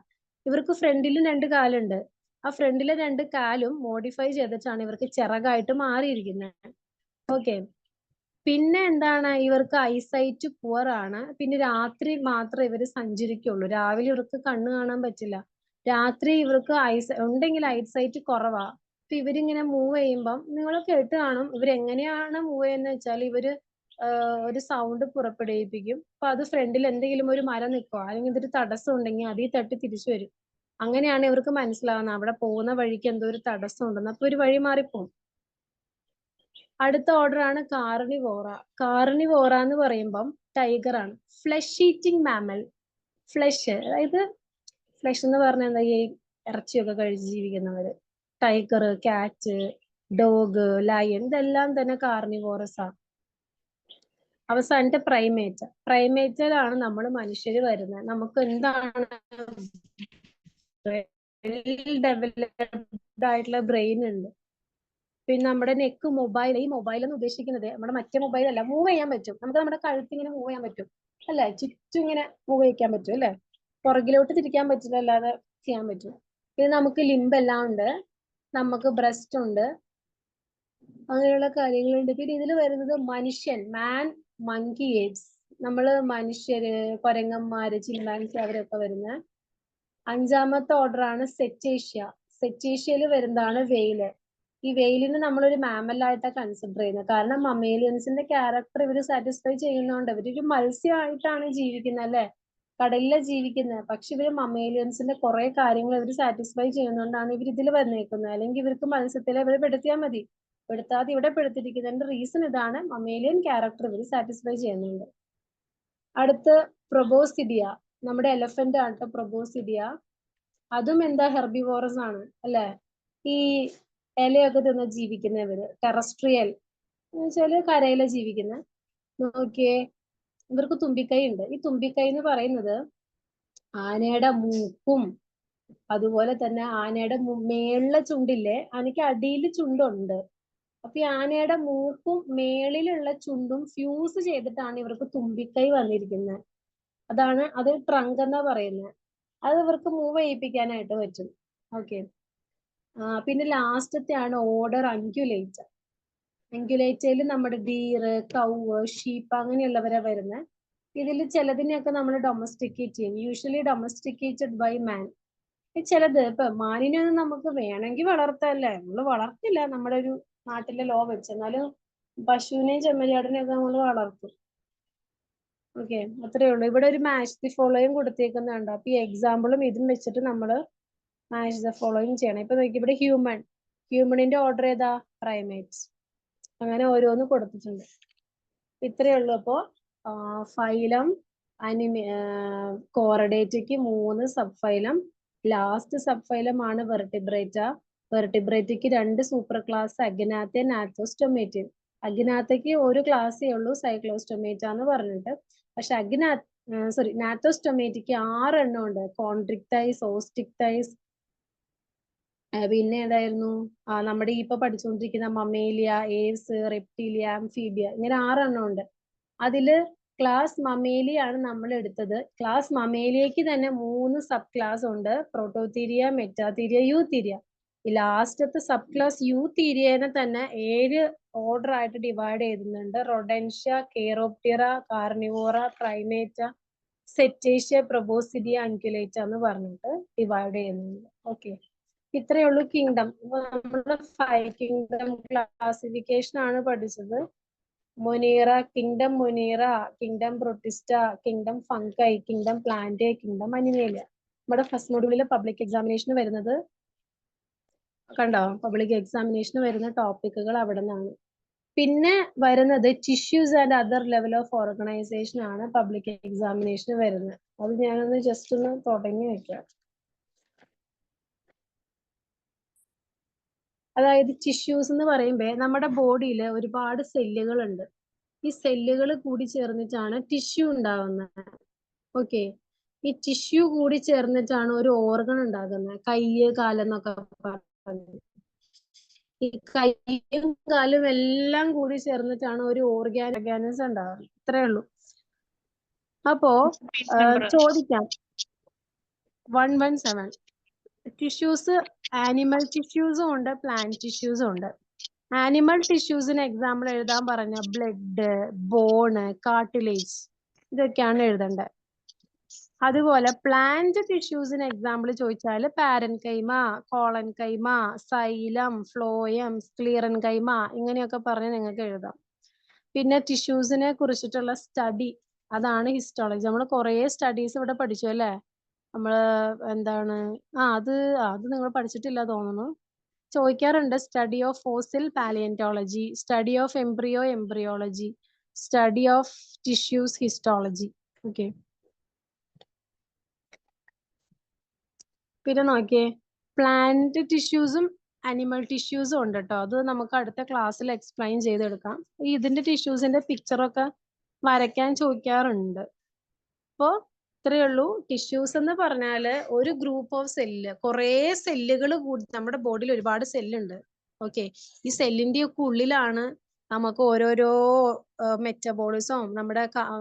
ഇവർക്ക് ഫ്രണ്ടിലും 2 കാലുണ്ട്. ആ ഫ്രണ്ടിലെ 2 കാലും മോഡിഫൈ ചെയ്തിട്ടാണ് ഇവർക്ക് ചിറകായിട്ട് മാറിയിരിക്കുന്നത്. ഓക്കെ, പിന്നെ എന്താണ്? ഇവർക്ക് ഐസൈറ്റ് പുവർ ആണ്. പിന്നെ രാത്രി മാത്രമേ ഇവർ സഞ്ചരിക്കുള്ളൂ, രാവിലെ ഇവർക്ക് കണ്ണ് കാണാൻ പറ്റില്ല. രാത്രി ഇവർക്ക് ഉണ്ടെങ്കിൽ ഐസൈറ്റ് കുറവാ. അപ്പൊ ഇവരിങ്ങനെ മൂവ് ചെയ്യുമ്പം നിങ്ങൾ കേട്ട് കാണും. ഇവരെങ്ങനെയാണ് മൂവ് ചെയ്യുന്നത് വെച്ചാൽ ഇവര് ഒരു സൗണ്ട് പുറപ്പെടുവിപ്പിക്കും. അപ്പൊ അത് ഫ്രണ്ടിൽ എന്തെങ്കിലും ഒരു മരം നിൽക്കുക അല്ലെങ്കിൽ ഇതൊരു തടസ്സം ഉണ്ടെങ്കിൽ അതിൽ തട്ടി തിരിച്ചു വരും. അങ്ങനെയാണ് ഇവർക്ക് മനസ്സിലാവുന്നത് അവിടെ പോകുന്ന വഴിക്ക് എന്തോ ഒരു തടസ്സം ഉണ്ടെന്ന്. അപ്പൊ ഒരു വഴി മാറിപ്പോകും. അടുത്ത ഓർഡർ ആണ് കാർണിവോറ. കാർണിവോറ എന്ന് പറയുമ്പം ടൈഗർ ആണ്. Flesh eating mammal. ഫ്ലഷ്, അതായത് ഫ്ലഷ് എന്ന് പറഞ്ഞാൽ എന്താ, ഈ ഇറച്ചിയൊക്കെ കഴിച്ച് ജീവിക്കുന്നവര്. ടൈഗർ, കാറ്റ്, ഡോഗ്, ലയൺ, ഇതെല്ലാം തന്നെ കാർണിവോറസ് ആണ്. അവസാനത്തെ പ്രൈമേറ്റ്. പ്രൈമേറ്റിലാണ് നമ്മൾ മനുഷ്യര് വരുന്നത്. നമുക്ക് എന്താണ് ഡെവലപ്ഡ് ആയിട്ടുള്ള ബ്രെയിൻ ഉണ്ട്. പിന്നെ നമ്മുടെ നെക്ക് മൊബൈൽ. ഈ മൊബൈൽ എന്ന് ഉദ്ദേശിക്കുന്നത് നമ്മുടെ മറ്റേ മൊബൈൽ അല്ല, മൂവ് ചെയ്യാൻ പറ്റും. നമുക്ക് നമ്മുടെ കഴുത്ത് ഇങ്ങനെ മൂവ് ചെയ്യാൻ പറ്റും അല്ലെ, ചുറ്റും ഇങ്ങനെ മൂവ് ചെയ്യിക്കാൻ പറ്റും അല്ലെ. പുറകിലോട്ട് തിരിക്കാൻ പറ്റില്ല, അല്ലാതെ ചെയ്യാൻ പറ്റും. ഇത് നമുക്ക് ലിംബ് എല്ലാം ഉണ്ട്. നമുക്ക് ബ്രസ്റ്റ് ഉണ്ട്, അങ്ങനെയുള്ള കാര്യങ്ങളുണ്ട്. പിന്നെ ഇതിൽ വരുന്നത് മനുഷ്യൻ, മാൻ, മങ്കി, ഏപ്സ്. നമ്മള് മനുഷ്യര്, കൊരങ്ങന്മാര്, ചിമ്പാൻസി, അവരൊക്കെ വരുന്ന. അഞ്ചാമത്തെ ഓർഡർ ആണ് സെറ്റേഷ്യ. സെറ്റേഷ്യയിൽ വരുന്നതാണ് വെയില്. ഈ വെയിലിന് നമ്മളൊരു മാമലായിട്ടാണ് കൺസിഡർ ചെയ്യുന്നത്. കാരണം മമേലിയൻസിന്റെ ക്യാരക്ടർ ഇവര് സാറ്റിസ്ഫൈ ചെയ്യുന്നതുകൊണ്ട്. ഇവരൊരു മത്സ്യമായിട്ടാണ് ജീവിക്കുന്നത് അല്ലെ, കടലിലെ ജീവിക്കുന്നത്. പക്ഷെ ഇവര് മമേലിയൻസിന്റെ കുറെ കാര്യങ്ങൾ ഇവർ സാറ്റിസ്ഫൈ ചെയ്യുന്നതുകൊണ്ടാണ് ഇവർ ഇതിൽ വന്നേക്കുന്നത്. അല്ലെങ്കിൽ ഇവർക്ക് മത്സ്യത്തിലെ ഇവരെ പെടുത്തിയാൽ മതി. പെടുത്താതെ ഇവിടെ പെടുത്തിരിക്കുന്നതിന്റെ റീസൺ ഇതാണ്, മമേലിയൻ ക്യാരക്ടർ ഇവർ സാറ്റിസ്ഫൈ ചെയ്യുന്നുണ്ട്. അടുത്ത് പ്രൊബോസിഡിയ. നമ്മുടെ എലഫന്റ് ആണ് പ്രൊബോസിഡിയ. അതും എന്താ, ഹെർബിവോറസ് ആണ് അല്ലെ. ഈ ഇലയൊക്കെ തിന്ന് ജീവിക്കുന്നവര്. ടെറസ്ട്രിയൽ എന്ന് വെച്ചാല് കരയിലെ ജീവിക്കുന്ന. നോക്കിയേ, ഇവർക്ക് തുമ്പിക്കൈ ഉണ്ട്. ഈ തുമ്പിക്കൈ എന്ന് പറയുന്നത് ആനയുടെ മൂക്കും അതുപോലെ തന്നെ ആനയുടെ മേളിലെ ചുണ്ടില്ലേ, ആനയ്ക്ക് അടിയിൽ ചുണ്ടുണ്ട്. അപ്പൊ ഈ ആനയുടെ മൂക്കും മേളിലുള്ള ചുണ്ടും ഫ്യൂസ് ചെയ്തിട്ടാണ് ഇവർക്ക് തുമ്പിക്കൈ വന്നിരിക്കുന്നത്. അത് ട്രങ്ക് എന്നാ പറയുന്നത്. അത് ഇവർക്ക് മൂവ് ചെയ്യിപ്പിക്കാനായിട്ട് പറ്റും. ഓക്കെ. പിന്നെ ലാസ്റ്റത്തെ ആണ് ഓർഡർ അങ്കുലേറ്റ. അങ്കുലേറ്റയിൽ നമ്മുടെ ഡീർ, കൗവ്, ഷീപ്പ് അങ്ങനെയുള്ളവരാ വരുന്നത്. ഇതിൽ ചിലതിനെയൊക്കെ നമ്മൾ ഡൊമസ്റ്റിക്കേറ്റ് ചെയ്യും. Usually domesticated by man. ചിലത് ഇപ്പൊ മാനിനൊന്നും നമുക്ക് വേണമെങ്കിൽ വളർത്തല്ലേ, നമ്മള് വളർത്തില്ല നമ്മുടെ ഒരു നാട്ടിലെ ലോ വെച്ച്. എന്നാലും പശുവിനെയും ചെമ്മരിയാടിനെയും ഒക്കെ നമ്മൾ വളർത്തും. ഓക്കെ, അത്രേ ഉള്ളൂ. ഇവിടെ ഒരു മാച്ച് ദി ഫോളോയും കൊടുത്തേക്കുന്നുണ്ട്. അപ്പൊ ഈ എക്സാമ്പിളും ഇതും വെച്ചിട്ട് നമ്മള് മാച്ച് ദ ഫോളോയും ചെയ്യണം. ഇപ്പൊ നോക്കി, ഇവിടെ ഹ്യൂമണിന്റെ ഓർഡർ ഏതാ, പ്രൈമേറ്റ്സ്. അങ്ങനെ ഓരോന്ന് കൊടുത്തിട്ടുണ്ട്. ഇത്രയേ ഉള്ളൂ. അപ്പോ ഫൈലം, കോറഡേറ്റയ്ക്ക് 3 subphylum. Last subphylum ആണ് വെർട്ടിബ്രേറ്റ. വെർട്ടിബ്രേറ്റയ്ക്ക് 2 സൂപ്പർ ക്ലാസ്, അഗ്നാത്ത, നാത്തോസ്റ്റൊമേറ്റ. അഗ്നാത്തയ്ക്ക് ഒരു ക്ലാസ്സേ ഉള്ളൂ, സൈക്ലോസ്റ്റൊമേറ്റ എന്ന് പറഞ്ഞിട്ട്. പക്ഷെ നാത്തോസ്റ്റൊമേറ്റയ്ക്ക് 6 എണ്ണം ഉണ്ട്. കോൺട്രിക്ടൈസ്, ഓസ്റ്റിക്ടൈസ്, പിന്നെ ഏതായിരുന്നു, നമ്മുടെ ഇപ്പൊ പഠിച്ചുകൊണ്ടിരിക്കുന്ന മമേലിയ, ഏവ്സ്, റെപ്റ്റീലിയ, ആംഫീബിയ, ഇങ്ങനെ 6 എണ്ണം ഉണ്ട്. അതില് ക്ലാസ് മമേലിയ ആണ് നമ്മൾ എടുത്തത്. ക്ലാസ് മമേലിയക്ക് തന്നെ 3 സബ് ക്ലാസ് ഉണ്ട്, പ്രോട്ടോതീരിയ, മെറ്റാതീരിയ, യൂതീരിയ. ഈ ലാസ്റ്റത്തെ സബ് ക്ലാസ് യൂതീരിയനെ തന്നെ 7 ഓർഡർ ആയിട്ട് ഡിവൈഡ് ചെയ്യുന്നുണ്ട്. റൊഡൻഷ്യ, കെയറോപ്റ്റിറ, കാർണിവോറ, പ്രൈമേറ്റ, സെറ്റേഷ്യ, പ്രൊബോസിഡിയ, അങ്കുലേറ്റ എന്ന് പറഞ്ഞിട്ട് ഡിവൈഡ് ചെയ്യുന്നുണ്ട്. ഓക്കെ, ഇത്രയേ ഉള്ളൂ കിങ്ഡം. നമ്മള് 5 കിങ്ഡം ക്ലാസിഫിക്കേഷൻ ആണ് പഠിച്ചത്. Monera, kingdom Monera, kingdom Protista, kingdom fungi, kingdom plant, kingdom Animalia. നമ്മുടെ ഫസ്റ്റ് മൊഡ്യൂളിൽ പബ്ലിക് എക്സാമിനേഷൻ വരുന്നത് കണ്ടോ, പബ്ലിക് എക്സാമിനേഷൻ വരുന്ന ടോപ്പിക്കുകൾ അവിടെ നിന്നാണ്. പിന്നെ വരുന്നത് tissues and other level of organisation ആണ് പബ്ലിക് എക്സാമിനേഷൻ വരുന്നത്. അത് ഞാനൊന്ന് ജസ്റ്റ് ഒന്ന് തുടങ്ങി വെക്കാം. അതായത് ടിഷ്യൂസ് എന്ന് പറയുമ്പോൾ നമ്മുടെ ബോഡിയിൽ ഒരുപാട് സെല്ലുകൾ ഉണ്ട്. ഈ സെല്ലുകൾ കൂടി ചേർന്നിട്ടാണ് ടിഷ്യൂ ഉണ്ടാകുന്നത്. ഓക്കെ, ഈ ടിഷ്യൂ കൂടി ചേർന്നിട്ടാണ് ഒരു ഓർഗൻ ഉണ്ടാകുന്നത്. കയ്യ്, കാലെന്നൊക്കെ പറഞ്ഞു. ഈ കയ്യും കാലും എല്ലാം കൂടി ചേർന്നിട്ടാണ് ഒരു ഓർഗാനിസം ഉണ്ടാകുന്നത്. ഇത്രേ ഉള്ളൂ. അപ്പോ ചോദിക്കാം, 117 ടിഷ്യൂസ്. ആനിമൽ ടിഷ്യൂസും ഉണ്ട്, പ്ലാന്റ് ടിഷ്യൂസും ഉണ്ട്. ആനിമൽ ടിഷ്യൂസിന് എക്സാമ്പിൾ എഴുതാൻ പറഞ്ഞ ബ്ലഡ്, ബോണ്, കാർട്ടിലേജ്, ഇതൊക്കെയാണ് എഴുതേണ്ടത്. അതുപോലെ പ്ലാന്റ് ടിഷ്യൂസിന് എക്സാമ്പിൾ ചോദിച്ചാൽ പാരൻകൈമ, കോളൻകൈമ, സൈലം, ഫ്ലോയം, സ്ക്ലീറൻകൈമ, ഇങ്ങനെയൊക്കെ പറഞ്ഞ് നിങ്ങൾക്ക് എഴുതാം. പിന്നെ ടിഷ്യൂസിനെ കുറിച്ചിട്ടുള്ള സ്റ്റഡി, അതാണ് ഹിസ്റ്റോളജി. നമ്മൾ കുറേ സ്റ്റഡീസ് ഇവിടെ പഠിച്ചു അല്ലേ? നമ്മള് എന്താണ് അത് നിങ്ങൾ പഠിച്ചിട്ടില്ല തോന്നുന്നു. ചോദിക്കാറുണ്ട് study of fossil palaeontology, study of embryology, study of tissues histology. Okay, പിന്നെ നോക്കിയേ, പ്ലാന്റ് ടിഷ്യൂസും അനിമൽ ടിഷ്യൂസും ഉണ്ട് കേട്ടോ. അത് നമുക്ക് അടുത്ത ക്ലാസ്സിൽ എക്സ്പ്ലെയിൻ ചെയ്തെടുക്കാം. ഇതിന്റെ ടിഷ്യൂസിന്റെ പിക്ചറൊക്കെ വരയ്ക്കാൻ ചോദിക്കാറുണ്ട്. അപ്പോ ഇത്രയേ ഉള്ളൂ. ടിഷ്യൂസ് എന്ന് പറഞ്ഞാല് ഒരു ഗ്രൂപ്പ് ഓഫ് സെല്ല്, കുറേ സെല്ലുകൾ കൂടി, നമ്മുടെ ബോഡിയിൽ ഒരുപാട് സെല്ലുണ്ട്. ഓക്കെ, ഈ സെല്ലിന്റെ ഒക്കെ ഉള്ളിലാണ് നമുക്ക് ഓരോരോ മെറ്റബോളിസം,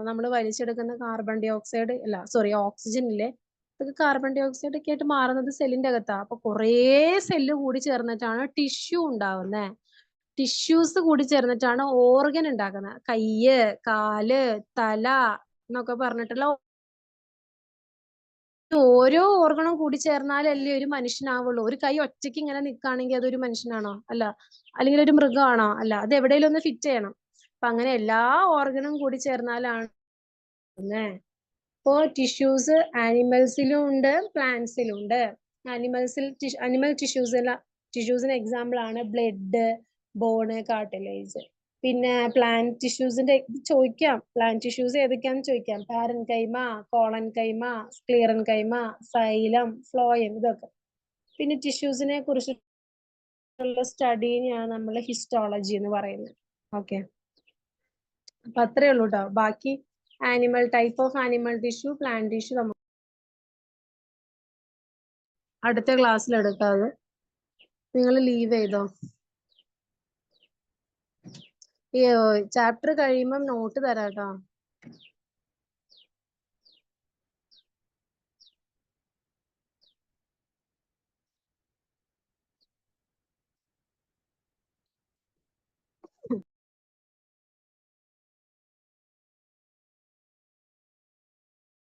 നമ്മൾ വലിച്ചെടുക്കുന്ന കാർബൺ ഡൈ ഓക്സൈഡ് ഓക്സിജൻ ഇല്ലേ, അതൊക്കെ കാർബൺ ഡൈ ഓക്സൈഡ് ഒക്കെ ആയിട്ട് മാറുന്നത് സെല്ലിന്റെ അകത്താ. അപ്പൊ കുറേ സെല്ല് കൂടി ചേർന്നിട്ടാണ് ടിഷ്യൂ ഉണ്ടാവുന്നത്. ടിഷ്യൂസ് കൂടി ചേർന്നിട്ടാണ് ഓർഗൻ ഉണ്ടാക്കുന്നത്. കയ്യ്, കാല്, തല എന്നൊക്കെ പറഞ്ഞിട്ടുള്ള ഓരോ ഓർഗണും കൂടി ചേർന്നാലല്ലേ ഒരു മനുഷ്യനാവുള്ളൂ. ഒരു കൈ ഒറ്റയ്ക്ക് ഇങ്ങനെ നിൽക്കുകയാണെങ്കിൽ അതൊരു മനുഷ്യനാണോ? അല്ല. അല്ലെങ്കിൽ ഒരു മൃഗമാണോ? അല്ല. അത് എവിടെയെങ്കിലും ഒന്ന് ഫിറ്റ് ചെയ്യണം. അപ്പൊ അങ്ങനെ എല്ലാ ഓർഗണും കൂടി ചേർന്നാലാണ്. ഇപ്പോ ടിഷ്യൂസ് ആനിമൽസിലും ഉണ്ട്, പ്ലാന്റ്സിലും ഉണ്ട്. അനിമൽ ടിഷ്യൂസിന് എക്സാമ്പിൾ ആണ് ബ്ലഡ്, ബോണ്, കാർട്ടിലേജ്. പിന്നെ പ്ലാന്റ് ടിഷ്യൂസിന്റെ ചോദിക്കാം, പ്ലാന്റ് ടിഷ്യൂസ് ഏതൊക്കെയാന്ന് ചോദിക്കാം. പാരൻ കൈമ, കോളൻ കൈമ, സ്ക്ലീറൻ കൈമ, സൈലം, ഫ്ലോയം, ഇതൊക്കെ. പിന്നെ ടിഷ്യൂസിനെ കുറിച്ചുള്ള സ്റ്റഡീനെയാണ് നമ്മൾ ഹിസ്റ്റോളജി എന്ന് പറയുന്നത്. ഓക്കെ, അപ്പൊ അത്രേ ഉള്ളൂ കേട്ടോ. ബാക്കി type of animal tissue, plant tissue നമുക്ക് അടുത്ത ക്ലാസ്സിൽ എടുക്കാതെ. നിങ്ങൾ ലീവ് ചെയ്തോ. ഈ ചാപ്റ്റർ കഴിയുമ്പം നോട്ട് തരാം കേട്ടോ.